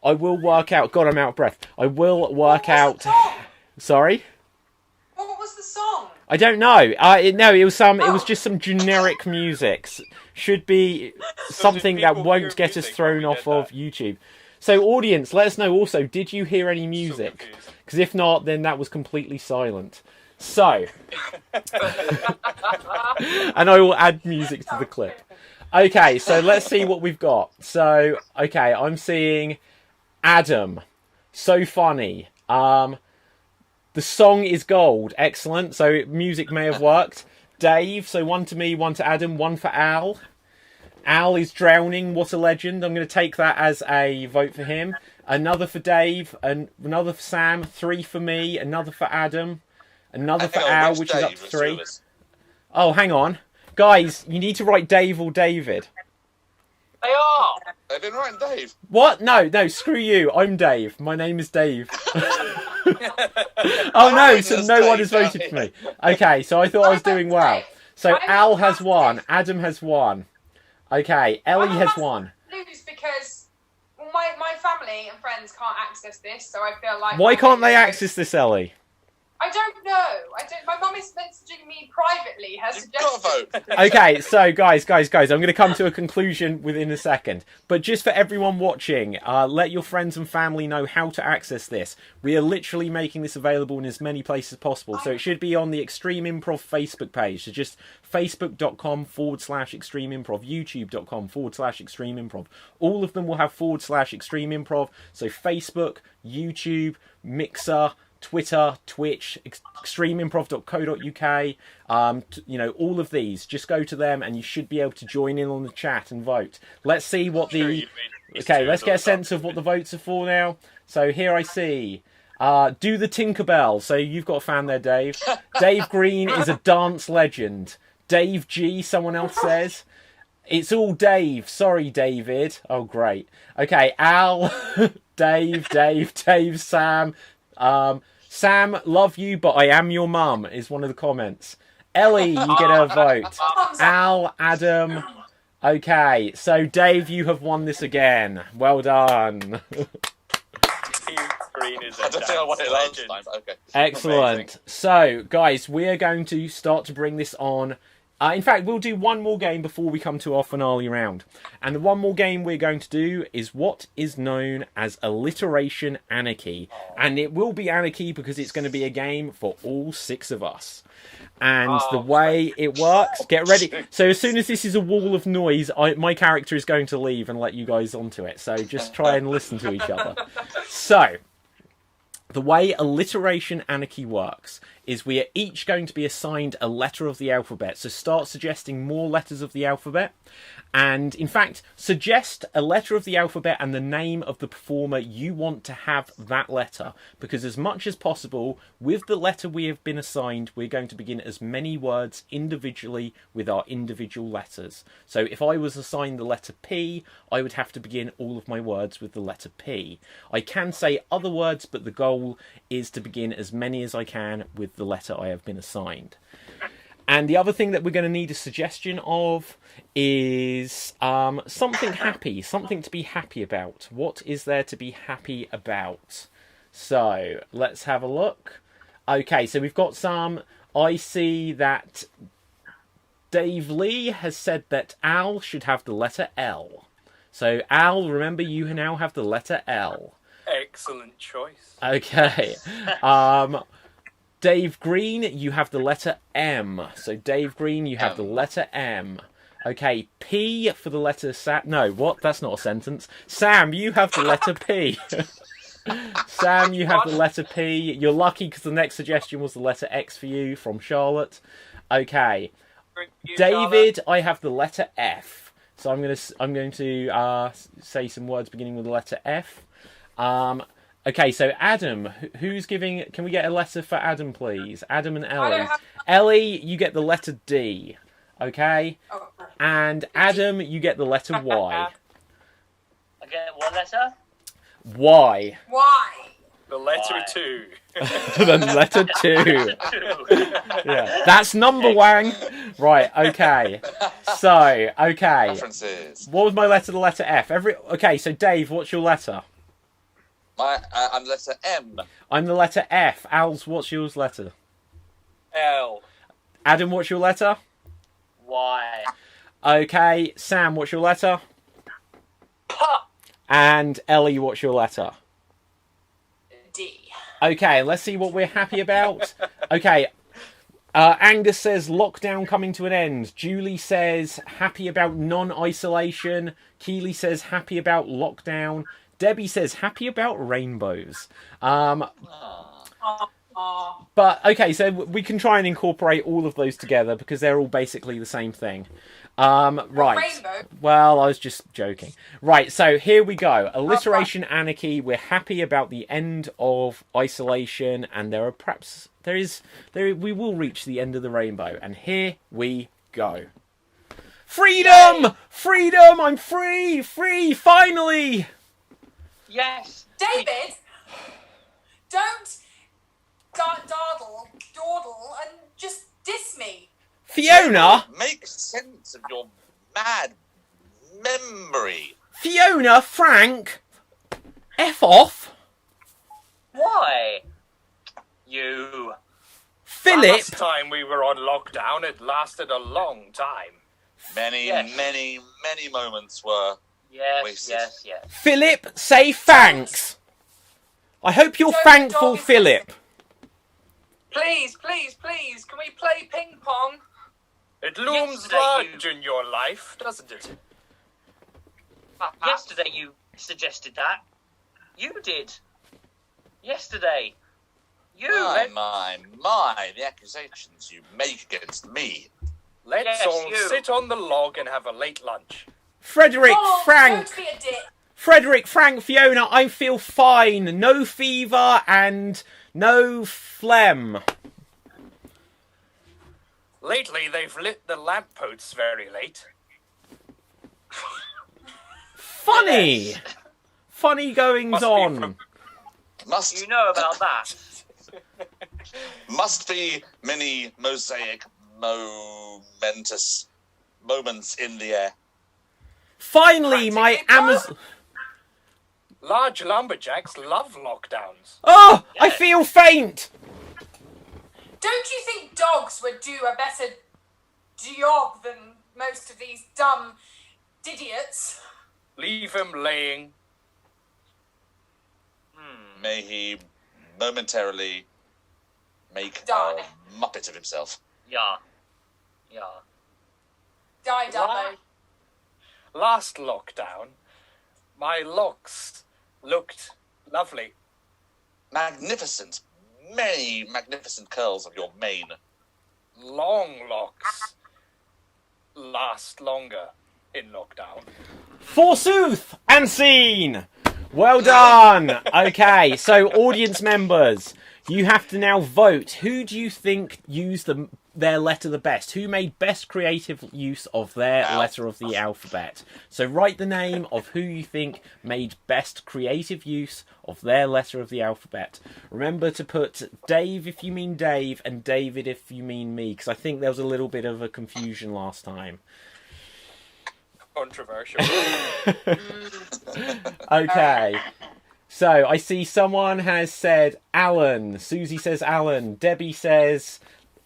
I will work out... God, I'm out of breath. I will work out... Sorry? What was the song? I don't know. No, it was It was just some generic music. Should be something that won't get us thrown off of YouTube. So, audience, let us know also, did you hear any music? Because if not, then that was completely silent. So, and I will add music to the clip. Okay, so let's see what we've got. So, okay, I'm seeing Adam. So funny. The song is gold. Excellent. So music may have worked. Dave. So 1 to me, 1 to Adam, 1 for Al. Al is drowning. What a legend. I'm going to take that as a vote for him. Another for Dave. Another for Sam. 3 for me. Another for Adam. Another for Al, which is up to 3. Oh, hang on. Guys, you need to write Dave or David. They are. They've been writing Dave. What? No, screw you. I'm Dave. My name is Dave. Oh no, so no one has voted for me. Okay, so I thought I was doing well. So Al has 1, Adam has 1. Okay, Ellie has 1. Lose because my family and friends can't access this, so I feel like... Why can't they access this, Ellie? I don't know. My mum is messaging me privately. Her You've got to suggestion. vote. Okay, so guys, I'm going to come to a conclusion within a second. But just for everyone watching, let your friends and family know how to access this. We are literally making this available in as many places as possible. So it should be on the Extreme Improv Facebook page. So just facebook.com/Extreme Improv, youtube.com/Extreme Improv. All of them will have /Extreme Improv. So Facebook, YouTube, Mixer, Twitter, Twitch, extremeimprov.co.uk, all of these. Just go to them and you should be able to join in on the chat and vote. Let's see what the... Okay, let's get a sense of what the votes are for now. So here I see... Do the Tinkerbell. So you've got a fan there, Dave. Dave Green is a dance legend. Dave G, someone else says. It's all Dave. Sorry, David. Oh, great. Okay, Al, Dave, Sam... Sam, love you, but I am your mum, is one of the comments. Ellie, you get a vote. Al, Adam. Okay, so Dave, you have won this again. Well done. Team Green is I don't think I won it last time, but okay. Excellent. Amazing. So, guys, we are going to start to bring this on. In fact, we'll do one more game before we come to our finale round. And the one more game we're going to do is what is known as Alliteration Anarchy. And it will be anarchy because it's going to be a game for all 6 of us. And the way it works, get ready. So as soon as this is a wall of noise, my character is going to leave and let you guys onto it. So just try and listen to each other. So... the way Alliteration Anarchy works is we are each going to be assigned a letter of the alphabet. So start suggesting more letters of the alphabet. And in fact, suggest a letter of the alphabet and the name of the performer you want to have that letter. Because as much as possible, with the letter we have been assigned, we're going to begin as many words individually with our individual letters. So if I was assigned the letter P, I would have to begin all of my words with the letter P. I can say other words, but the goal is to begin as many as I can with the letter I have been assigned. And the other thing that we're going to need a suggestion of is something happy, something to be happy about. What is there to be happy about? So let's have a look. Okay, so we've got some. I see that Dave Lee has said that Al should have the letter L. So Al, remember you now have the letter L. Excellent choice. Okay. Dave Green, you have the letter M. So Dave Green, you have the letter M. Okay, P for the letter Sam. No, what? That's not a sentence. Sam, you have the letter P. Sam, you have the letter P. You're lucky because the next suggestion was the letter X for you from Charlotte. Okay. David, I have the letter F. So I'm going to say some words beginning with the letter F. Okay, so Adam, who's giving... Can we get a letter for Adam, please? Adam and I Ellie. don't have... Ellie, you get the letter D. Okay? Oh, And Adam, you get the letter Y. I get what letter? Y. why? The letter Why? 2. The letter 2. Yeah. That's number one. Right, okay. So, okay. References. What was my letter? The letter F. Okay, so Dave, what's your letter? I'm letter M. I'm the letter F. Al's, what's yours letter? L. Adam, what's your letter? Why? Okay, Sam, what's your letter? Puh. And Ellie, what's your letter? D. Okay, let's see what we're happy about. Okay, Angus says lockdown coming to an end. Julie says happy about non-isolation. Keely says happy about lockdown. Debbie says happy about rainbows. But, okay, so we can try and incorporate all of those together because they're all basically the same thing. Right. Rainbow. Well, I was just joking. Right, so here we go. Alliteration anarchy. We're happy about the end of isolation, and we will reach the end of the rainbow. And here we go. Freedom! Yay. Freedom! I'm free! Free! Finally! Yes. David, don't dawdle, and just diss me. Fiona! Make sense of your mad memory. Fiona, Frank! F off! Why? You. Philip! Last time we were on lockdown, it lasted a long time. Many, Yes. many, many moments were Yes, wasted. yes. Philip, say thanks! I hope you're Don't thankful, dog is Philip. Please, please, please, can we play ping pong? It looms Yesterday large in your life, doesn't it? Yesterday you suggested that. You did. Yesterday. You. My, the accusations you make against me. Let's Yes, all you. sit on the log and have a late lunch. Frederick, Oh, Frank, don't be a dick. Frederick, Frank, Fiona, I feel fine. No fever and no phlegm. Lately, they've lit the lampposts very late. Funny. Yes. Funny goings Must be on. from- Must You know about that. must be many mosaic momentous moments in the air. Finally, my Amazon... Large lumberjacks love lockdowns. Oh, I Yes. feel faint. Don't you think dogs would do a better job than most of these dumb idiots? Leave him laying. May he momentarily make Die. a muppet of himself. Yeah. Die, Dumbo. Last lockdown, my locks looked lovely. Magnificent, many magnificent curls of your mane. Long locks last longer in lockdown. Forsooth and seen. Well done. Okay, so audience members, you have to now vote. Who do you think used their letter the best? Who made best creative use of their letter of the alphabet? So write the name of who you think made best creative use of their letter of the alphabet. Remember to put Dave if you mean Dave and David if you mean me, because I think there was a little bit of a confusion last time. Controversial. Okay. So, I see someone has said Alan. Susie says Alan. Debbie says...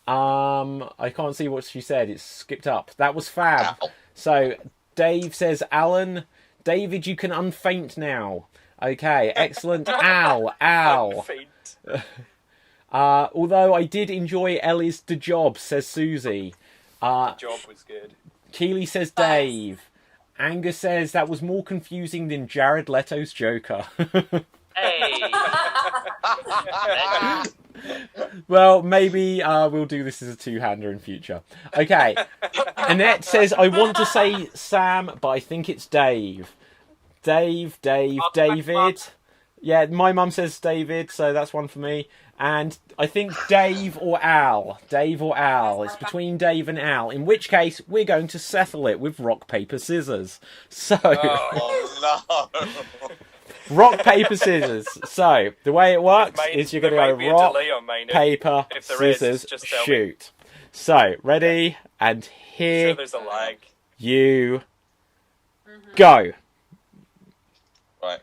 I can't see what she said. It's skipped up. That was fab. Ow. So, Dave says Alan. David, you can unfaint now. Okay, excellent. Ow. Faint. Although I did enjoy Ellie's The Job, says Susie. Job was good. Keely says Dave. Angus says that was more confusing than Jared Leto's Joker. Hey. Well, maybe we'll do this as a two-hander in future. Okay. Annette says, I want to say Sam, but I think it's Dave. David. Yeah, my mum says David, so that's one for me. And I think Dave or Al. Dave or Al. It's between Dave and Al. In which case, we're going to settle it with rock, paper, scissors. So, Oh no! rock, paper, scissors. So, the way it works is you're going to go rock, paper, scissors, shoot. So, ready? And here there's a lag. you go. Right.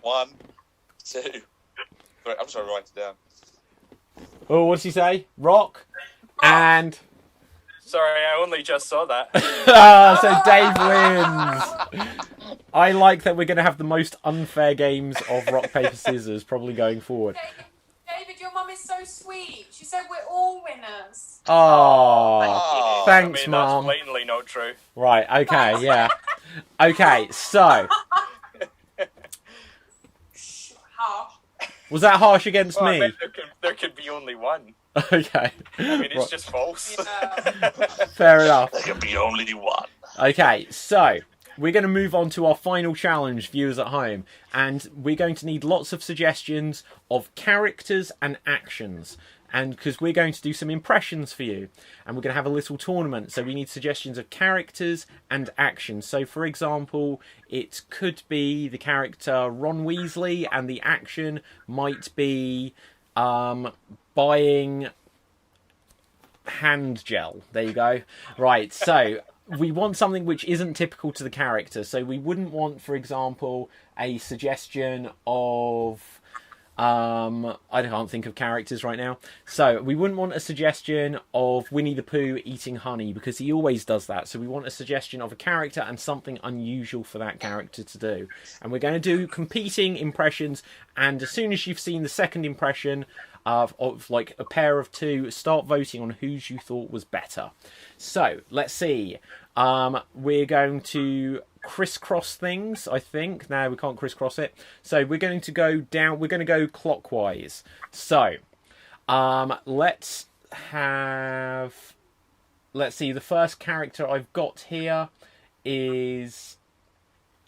1, 2, 3. I'm just trying to write it down. Oh, what did she say? Rock and... Sorry, I only just saw that. So Dave wins. I like that we're going to have the most unfair games of rock, paper, scissors probably going forward. David, your mum is so sweet. She said we're all winners. Oh, thanks, I mean, Mum. that's blatantly not true. Right, okay, yeah. Okay, so... Harsh. Was that harsh against Well, I me? meant there could be only one. Okay. I mean, it's Right. just false. Yeah. Fair enough. There can be only one. Okay, so we're going to move on to our final challenge, viewers at home, and we're going to need lots of suggestions of characters and actions, and because we're going to do some impressions for you, and we're going to have a little tournament, so we need suggestions of characters and actions. So, for example, it could be the character Ron Weasley, and the action might be buying hand gel. There you go. Right, so we want something which isn't typical to the character. So we wouldn't want, for example, a suggestion of I can't think of characters right now. So we wouldn't want a suggestion of Winnie the Pooh eating honey, because he always does that. So we want a suggestion of a character and something unusual for that character to do. And we're going to do competing impressions, and as soon as you've seen the second impression of like a pair of two, start voting on whose you thought was better. So let's see. We're going to crisscross things, I think. No, we can't crisscross it. So we're going to go down. We're going to go clockwise. So let's see. The first character I've got here is,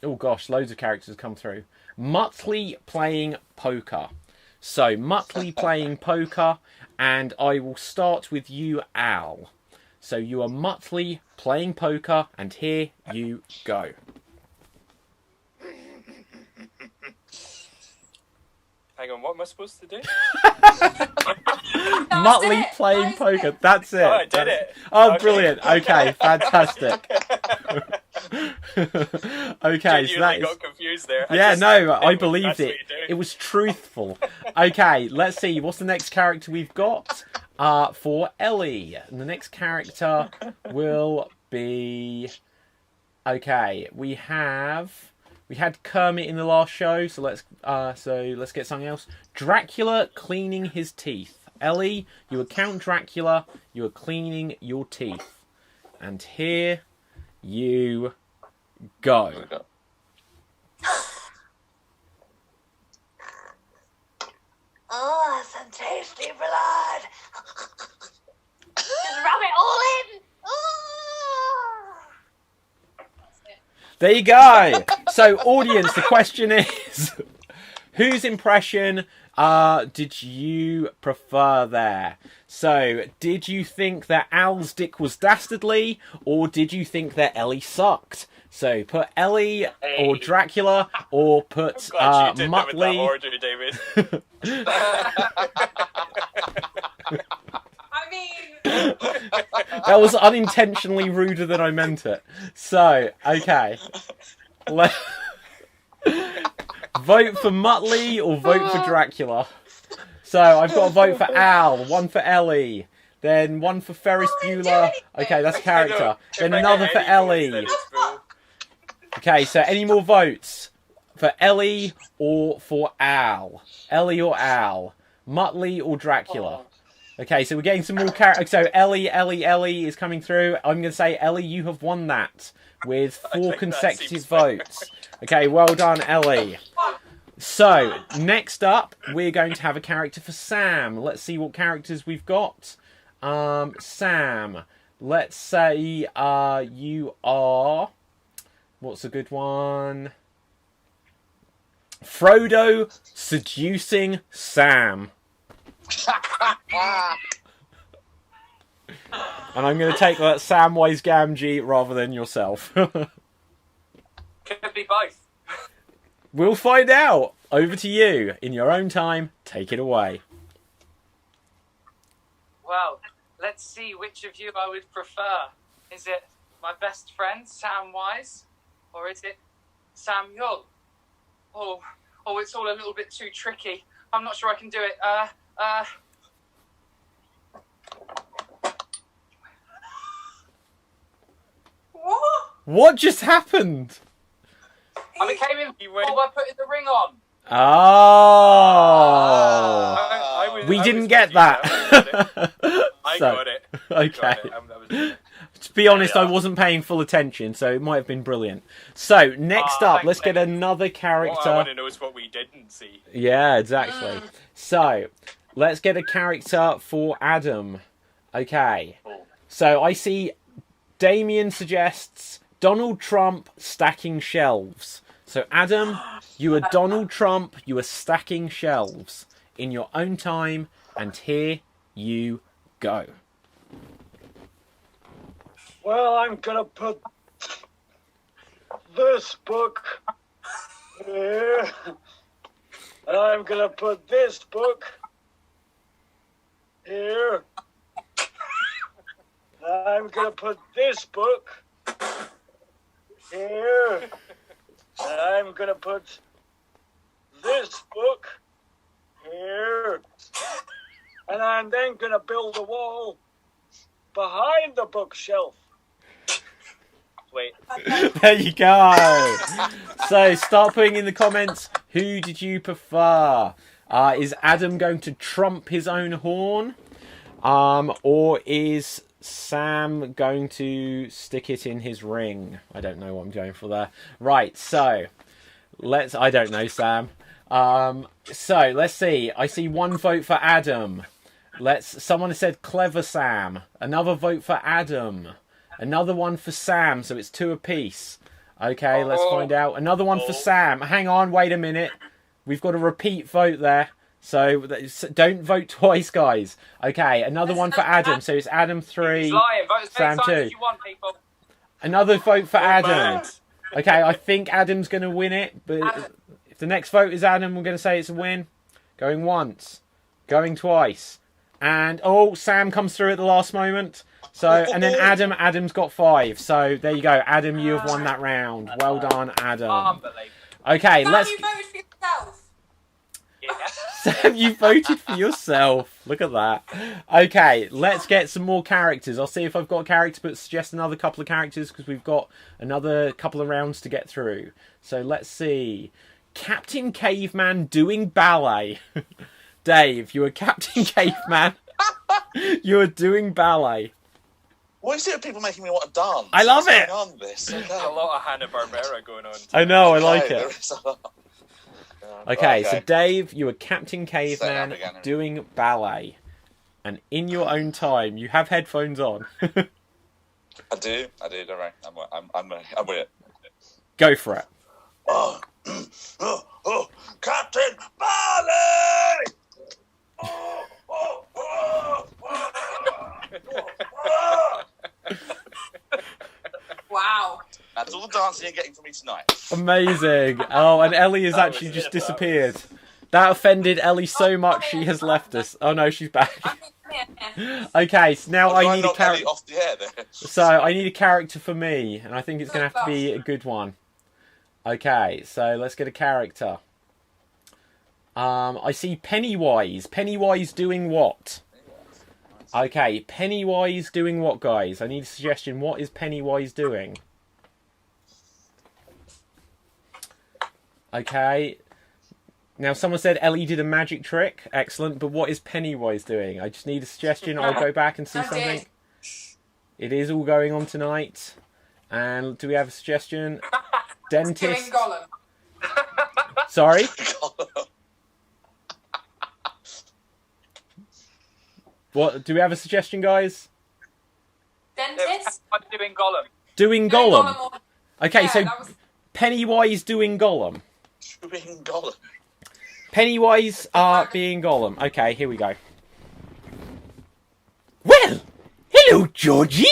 oh gosh, loads of characters come through. Muttley playing poker. So Muttley playing poker, and I will start with you, Al. So you are Muttley playing poker, and here you go. Hang on, what am I supposed to do? Muttley playing poker. That's it. Oh, I did it. Oh, Okay. brilliant. Okay, fantastic. Okay, so that is... got confused there. Yeah, no, I believed That's what it. you do. It was truthful. Okay, let's see. What's the next character we've got? For Ellie. And the next character will be... Okay, we had Kermit in the last show, so let's get something else. Dracula cleaning his teeth. Ellie, you are Count Dracula. You are cleaning your teeth. And here you go. Oh, some tasty blood. Just rub it all in. Oh. There you go. So, audience, the question is, whose impression did you prefer there? So, did you think that Al's dick was dastardly, or did you think that Ellie sucked? So, put Ellie or Dracula, or put Glad you did it with that Muttley. order, David. I mean, That was unintentionally ruder than I meant it. So, okay. Vote for Muttley or vote for Dracula. So, I've got a vote for Al, one for Ellie, then one for Ferris Bueller. Okay, that's a character. Then another for Ellie. Okay, so any more votes? For Ellie or for Al? Ellie or Al? Muttley or Dracula? Okay, so we're getting some more characters. So Ellie is coming through. I'm going to say, Ellie, you have won that with 4 consecutive votes. Okay, well done, Ellie. So, next up, we're going to have a character for Sam. Let's see what characters we've got. Sam, let's say you are... What's a good one? Frodo seducing Sam. And I'm going to take that Samwise Gamgee rather than yourself. Could be both. We'll find out. Over to you. In your own time, take it away. Well, let's see which of you I would prefer. Is it my best friend, Samwise? Or is it Samuel? Oh, it's all a little bit too tricky. I'm not sure I can do it. What just happened? I became invisible by putting the ring on. Oh. I We didn't was get with you, that. I So, got it. Okay. That was... To be honest, I wasn't paying full attention, so it might have been brilliant. So, next up, thanks, let's get mate. another character. What I want to know is what we didn't see. Yeah, exactly. So, let's get a character for Adam. Okay. So, I see Damien suggests Donald Trump stacking shelves. So, Adam, you are Donald Trump, you are stacking shelves in your own time, and here you go. Well, I'm gonna put this book here, and I'm gonna put this book here, and I'm gonna put this book here, and I'm gonna put this book here, and I'm then gonna build a wall behind the bookshelf. Wait. There you go. So start putting in the comments, who did you prefer? Is Adam going to trump his own horn? Or is Sam going to stick it in his ring? I don't know what I'm going for there. Right, so I don't know, Sam. So let's see. I see one vote for Adam. Someone has said clever Sam. Another vote for Adam. Another one for Sam, so it's 2 apiece. Okay, let's find out. Another one for Sam. Hang on, wait a minute. We've got a repeat vote there. So don't vote twice, guys. Okay, another one for Adam. So it's Adam 3, He's lying. Vote as many Sam times 2. as you want, people. Another vote for Adam. man. Okay, I think Adam's going to win it. But if the next vote is Adam, we're going to say it's a win. Going once. Going twice. And, Sam comes through at the last moment. So, and then Adam's got 5. So, there you go. Adam, you have won that round. Well done, Adam. Unbelievable. Okay, let's... You voted for yourself. Yeah. Sam, you voted for yourself. Look at that. Okay, let's get some more characters. I'll see if I've got a character, but suggest another couple of characters because we've got another couple of rounds to get through. So, let's see. Captain Caveman doing ballet. Dave, you are Captain Caveman. You are doing ballet. What is it with people making me want to dance? I love What's it. going on with this? There's a lot of Hanna-Barbera going on. I know, I like there it. is a lot. Okay, so Dave, you are Captain Set Caveman up again. doing ballet. And in your own time, you have headphones on. I do, don't worry. I'm with it. Go for it. Oh, Captain Barley! Wow. That's all the dancing you're getting from me tonight. Amazing. Oh, and Ellie has actually just disappeared. That offended Ellie so much she has left us. Oh no, she's back. Okay, so now I need a character. Off the air there. So I need a character for me, and I think it's going to have to be a good one. Okay, so let's get a character. I see Pennywise. Pennywise doing what? Okay, Pennywise doing what, guys? I need a suggestion. What is Pennywise doing? Okay. Now, someone said Ellie did a magic trick. Excellent. But what is Pennywise doing? I just need a suggestion. I'll go back and see something. It is all going on tonight. And do we have a suggestion? Doing Dentist. Gollum. Sorry? What? Do we have a suggestion, guys? Dentist. I'm doing Gollum. Doing Doing Gollum. or- Okay, Yeah, so that was- Pennywise doing Gollum. being Gollum. Pennywise being Gollum. Okay, here we go. Well, hello, Georgie.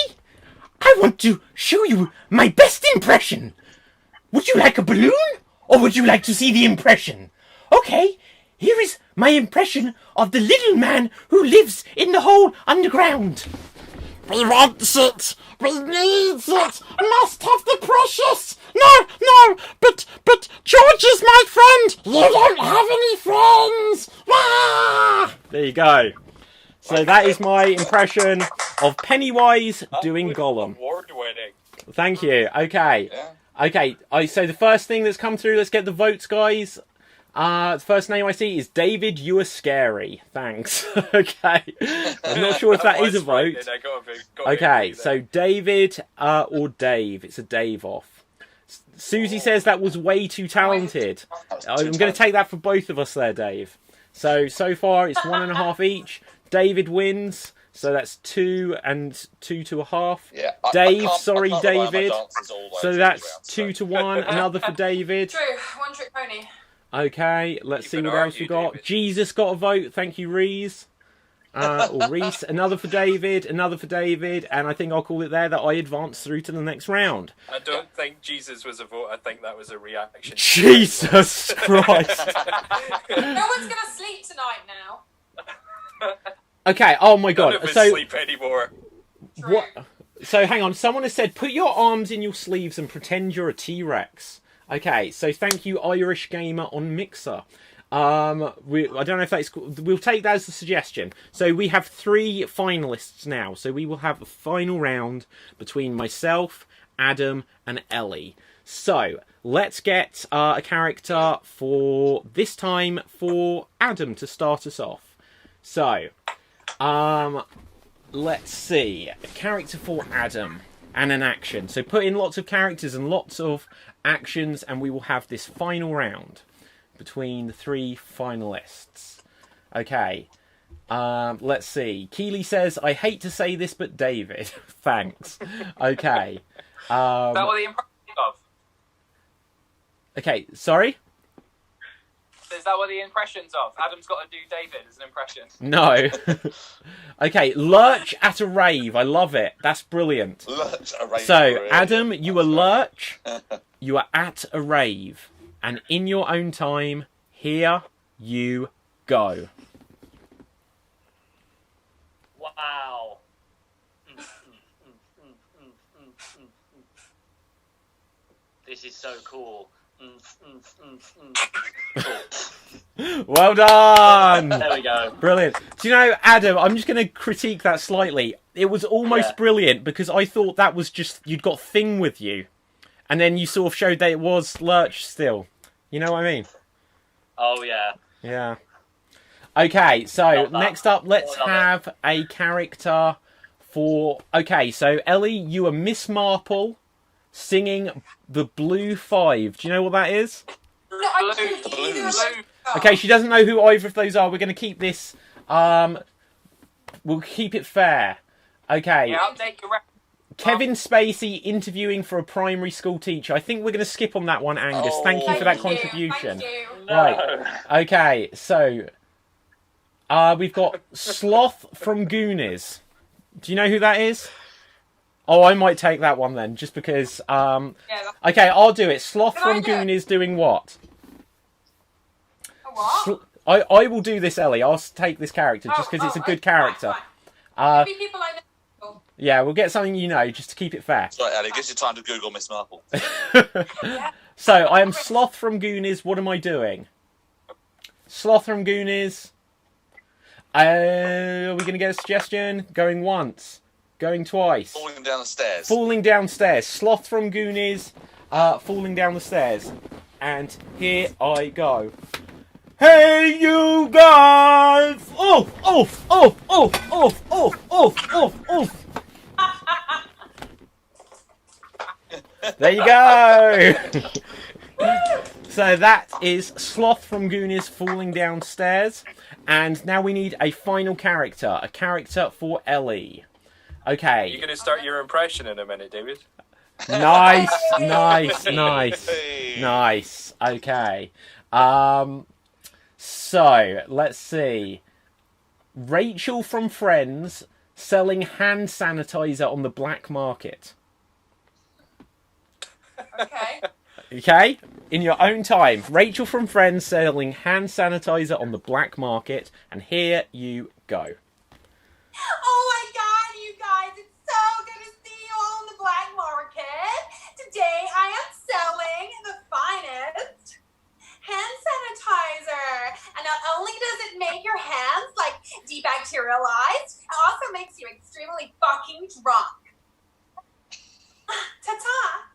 I want to show you my best impression. Would you like a balloon, or would you like to see the impression? Okay, here is my impression of the little man who lives in the hole underground. We want it. We need it. Must have the precious. No, but George is my friend. You don't have any friends. Ah! There you go. So that is my impression of Pennywise doing Gollum. Award-winning. Thank you. Okay. Yeah. Okay. So the first thing that's come through, let's get the votes, guys. The first name I see is David. You are scary. Thanks. Okay. I'm not sure if that is a vote. Okay. So David or Dave. It's a Dave off. Susie says that was way too talented. I'm going to take that for both of us there, Dave. So far it's 1.5 each. David wins. So that's 2 and 2 to a half. Yeah, Dave, I sorry, can't rely on my David. dancers all the way So through that's the round, 2 to 1. Another for David. True, one trick pony. Okay, let's see You what can else we argue, got. David. Jesus got a vote. Thank you, Reese. Or Reese. Another for David. Another for David. And I think I'll call it there that I advance through to the next round. I don't think Jesus was a vote. I think that was a reaction. Jesus Christ. No one's gonna sleep tonight now. Okay, oh my None god. of us So, sleep anymore. True. what? So hang on. Someone has said, put your arms in your sleeves and pretend you're a T-Rex. Okay, so thank you, Irish Gamer on Mixer. I don't know if that's... We'll take that as a suggestion. So we have 3 finalists now. So we will have a final round between myself, Adam, and Ellie. So let's get a character for this time for Adam to start us off. So, let's see. A character for Adam and an action. So put in lots of characters and lots of actions, and we will have this final round between the 3 finalists. Okay. Let's see. Keeley says, I hate to say this, but David. Thanks. Okay. Is that what the impression of? Okay, sorry? Is that what the impression's of? Adam's got to do David as an impression. No. Okay, lurch at a rave. I love it. That's brilliant. Lurch at a rave. So, Adam, you are lurch. You are at a rave. And in your own time, here you go. Wow. This is so cool. Well done! There we go. Brilliant. Do you know, Adam, I'm just going to critique that slightly. It was almost brilliant because I thought that was just, you'd got Thing with you. And then you sort of showed that it was Lurch still. You know what I mean? Oh, yeah. Yeah. Okay, so Not that. next up, let's Not have a character for... Okay, so Ellie, you are Miss Marple singing the Blue Five. Do you know what that is? No, I couldn't Blue. either of those. Okay, she doesn't know who either of those are. We're going to keep this... we'll keep it fair. Okay. Yeah, I'll take your rep. Kevin Spacey interviewing for a primary school teacher. I think we're going to skip on that one, Angus. Thank you for that Thank you, contribution. Thank you. Right. Okay, so we've got Sloth from Goonies. Do you know who that is? Oh, I might take that one then, just because... Yeah, that's Okay, I'll do it. Sloth Can I from do it? Goonies doing what? a what? I will do this, Ellie. I'll take this character, just because it's a good character. Fine. Maybe people I know. Yeah, we'll get something you know, just to keep it fair. Sorry, Ellie, gives you time to Google Miss Marple. So, I am Sloth from Goonies. What am I doing? Sloth from Goonies. Are we going to get a suggestion? Going once. Going twice. Falling down the stairs. Falling downstairs. Sloth from Goonies. Falling down the stairs. And here I go. Hey, you guys! Oof, oof, oof, oof, oof, oof, oof, oof, oof. There you go! So that is Sloth from Goonies falling downstairs. And now we need a final character. A character for Ellie. Okay. You're going to start your impression in a minute, David. Nice, nice, nice. Hey. Nice. Okay. So, let's see. Rachel from Friends selling hand sanitizer on the black market. Okay. Okay? In your own time. Rachel from Friends selling hand sanitizer on the black market. And here you go. Oh my god, you guys, it's so good to see you all in the black market. Today I am selling the finest hand sanitizer. And not only does it make your hands like debacterialized, it also makes you extremely fucking drunk. Ta-ta.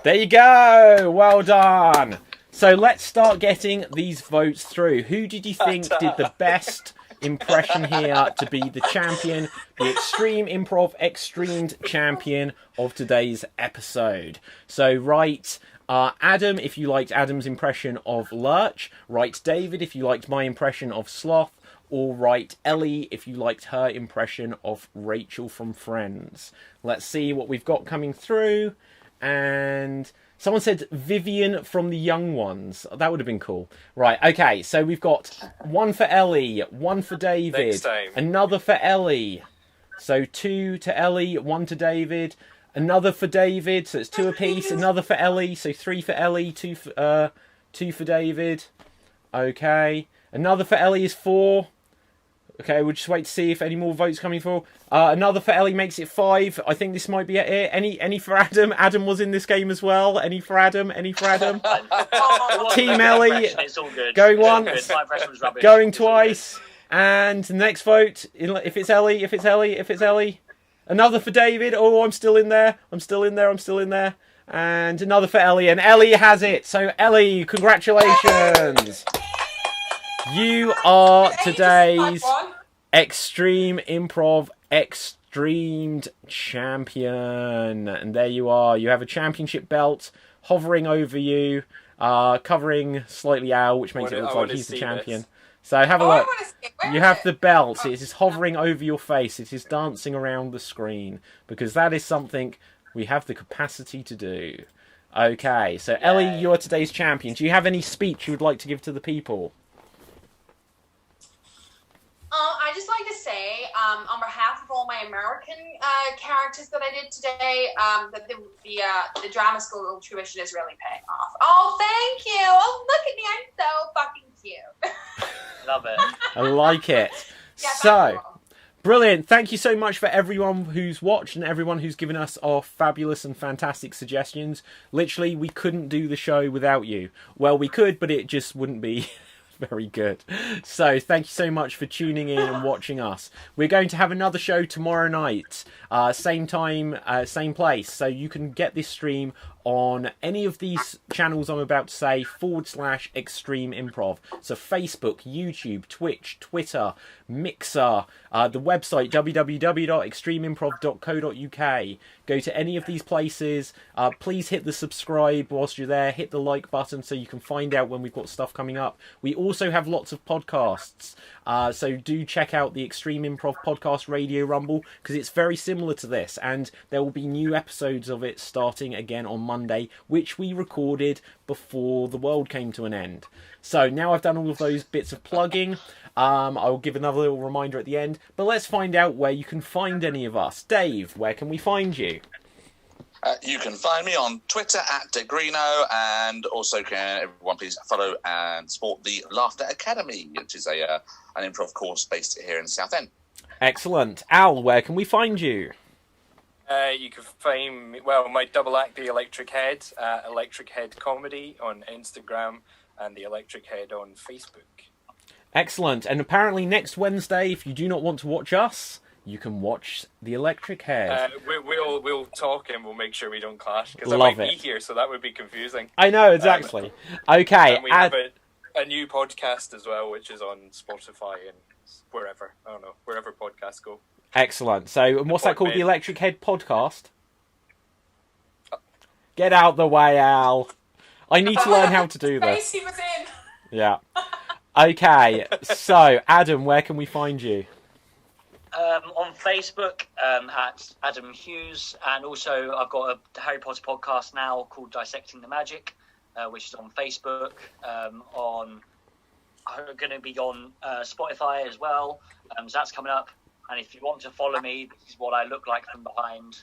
There you go. Well done. So let's start getting these votes through. Who did you think did the best impression here to be the champion, the Extreme Improv XStreamed champion of today's episode? So write Adam if you liked Adam's impression of Lurch. Write David if you liked my impression of Sloth. Or write Ellie if you liked her impression of Rachel from Friends. Let's see what we've got coming through. And someone said Vivian from the Young Ones. That would have been cool. Right, okay, so we've got one for Ellie, one for David, another for Ellie. So 2 to Ellie, 1 to David, another for David, so it's 2 apiece, another for Ellie, so 3 for Ellie, 2 for David. Okay, another for Ellie is 4. Okay, we'll just wait to see if any more votes coming for. Another for Ellie makes it 5. I think this might be it. Any for Adam? Adam was in this game as well. Any for Adam? Any for Adam? Team Ellie. It's all good. Going It's all once. good. My impression was rubbish. Going It's all good. twice. And the next vote, if it's Ellie, if it's Ellie. Another for David. Oh, I'm still in there. I'm still in there. And another for Ellie. And Ellie has it. So Ellie, congratulations. You are today's Extreme Improv XStreamed champion. And there you are. You have a championship belt hovering over you, covering slightly Al, which makes it look like he's the champion. So have a look. You have the belt. It is hovering over your face. It is dancing around the screen. Because that is something we have the capacity to do. Okay, so Ellie, you are today's champion. Do you have any speech you would like to give to the people? I just like to say, on behalf of all my American characters that I did today, that the drama school tuition is really paying off. Oh, thank you! Oh, look at me, I'm so fucking cute. Love it. I like it. Yeah, So, brilliant. Thank you so much for everyone who's watched and everyone who's given us our fabulous and fantastic suggestions. Literally, we couldn't do the show without you. Well, we could, but it just wouldn't be very good. So thank you so much for tuning in and watching us. We're going to have another show tomorrow night, same time, same place, so you can get this stream on any of these channels I'm about to say /Extreme Improv. So Facebook, YouTube, Twitch, Twitter, Mixer, the website www.extremeimprov.co.uk. Go to any of these places. Please hit the subscribe whilst you're there. Hit the like button so you can find out when we've got stuff coming up. We also have lots of podcasts. So do check out the Extreme Improv podcast Radio Rumble because it's very similar to this, and there will be new episodes of it starting again on Monday, which we recorded before the world came to an end. So now I've done all of those bits of plugging. I'll give another little reminder at the end, but let's find out where you can find any of us. Dave, where can we find you? You can find me on Twitter @Degrino, and also can everyone please follow and support the Laughter Academy, which is an improv course based here in Southend. Excellent. Al, where can we find you? You can find me, well, my double act, The Electric Head, Electric Head Comedy on Instagram and The Electric Head on Facebook. Excellent. And apparently next Wednesday, if you do not want to watch us, you can watch The Electric Head. We'll talk and we'll make sure we don't clash, because I Love might be it. here, so that would be confusing. I know, exactly. Okay. And we have a new podcast as well, which is on Spotify and wherever. I don't know, wherever podcasts go. Excellent. So, and what's that called? The Electric Head Podcast? Get out the way, Al. I need to learn how to do this. He was in. Yeah. Okay, so, Adam, where can we find you? On Facebook at Adam Hughes, and also I've got a Harry Potter podcast now called Dissecting the Magic. which is on Facebook, I'm going to be on Spotify as well, so that's coming up. And if you want to follow me, this is what I look like from behind.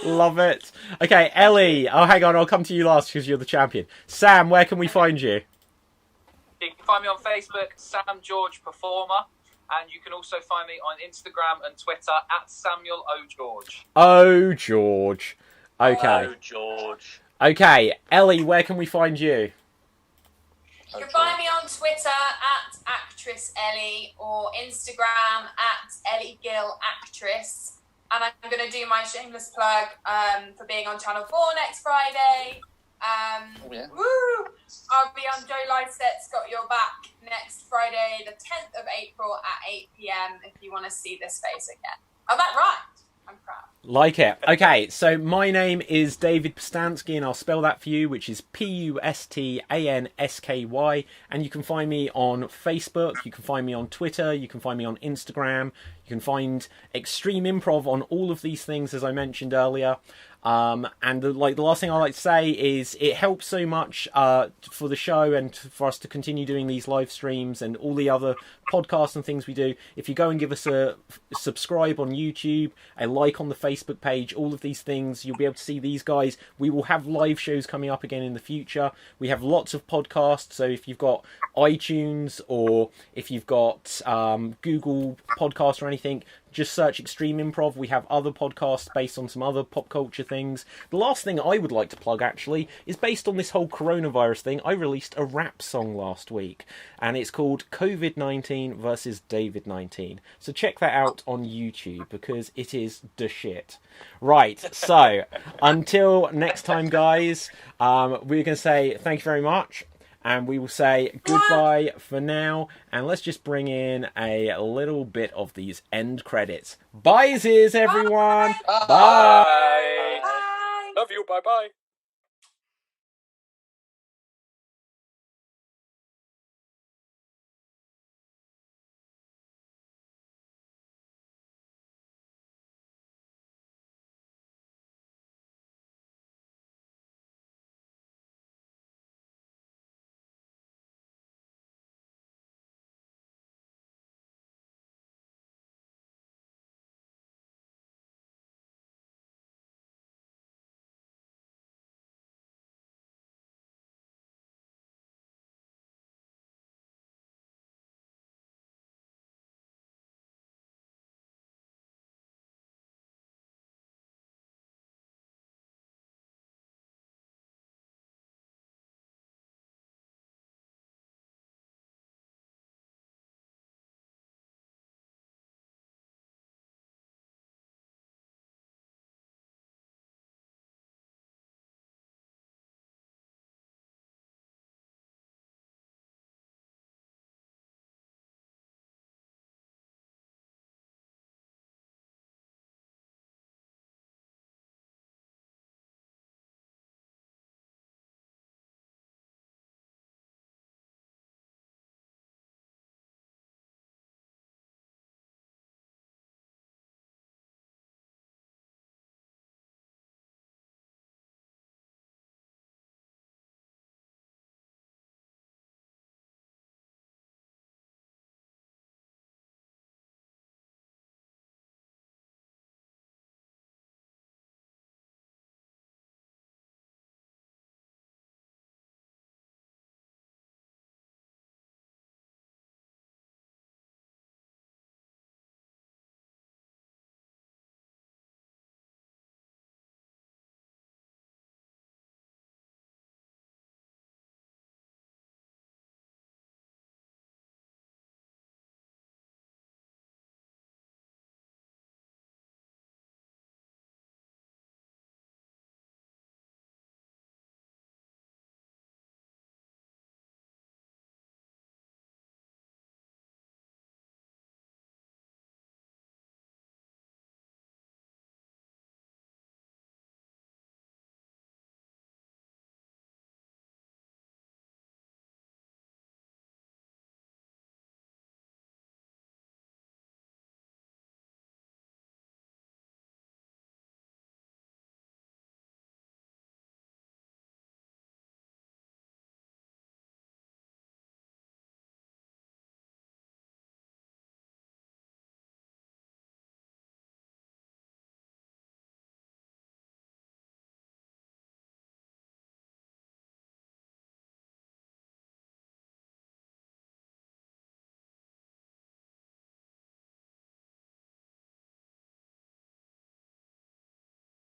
Love it. Okay, Ellie. Oh, hang on. I'll come to you last because you're the champion. Sam, where can we find you? You can find me on Facebook, Sam George Performer, and you can also find me on Instagram and Twitter at Samuel O George. Oh, George. Okay. Oh, George. Okay, Ellie, where can we find you? You can find me on Twitter at Actress Ellie or Instagram at Ellie Gill Actress. And I'm going to do my shameless plug for being on Channel 4 next Friday. Woo! I'll be on Joe Lycett's Got Your Back next Friday, the 10th of April at 8 p.m. if you want to see this face again. Oh, that right. I'm proud. Like it. Okay, so my name is David Pustansky, and I'll spell that for you, which is Pustansky, and you can find me on Facebook, you can find me on Twitter, you can find me on Instagram, you can find Extreme Improv on all of these things, as I mentioned earlier. And the last thing I like to say is it helps so much for the show and for us to continue doing these live streams and all the other podcasts and things we do. If you go and give us a subscribe on YouTube, a like on the Facebook page, all of these things, you'll be able to see these guys. We will have live shows coming up again in the future. We have lots of podcasts, so if you've got iTunes or if you've got Google Podcasts or anything, just search Extreme Improv. We have other podcasts based on some other pop culture things. The last thing I would like to plug, actually, is based on this whole coronavirus thing. I released a rap song last week, and it's called COVID-19 versus David-19. So check that out on YouTube, because it is the shit. Right, so until next time, guys, we're going to say thank you very much. And we will say goodbye for now. And let's just bring in a little bit of these end credits. Bye, everyone. Bye. Bye. Love you. Bye-bye.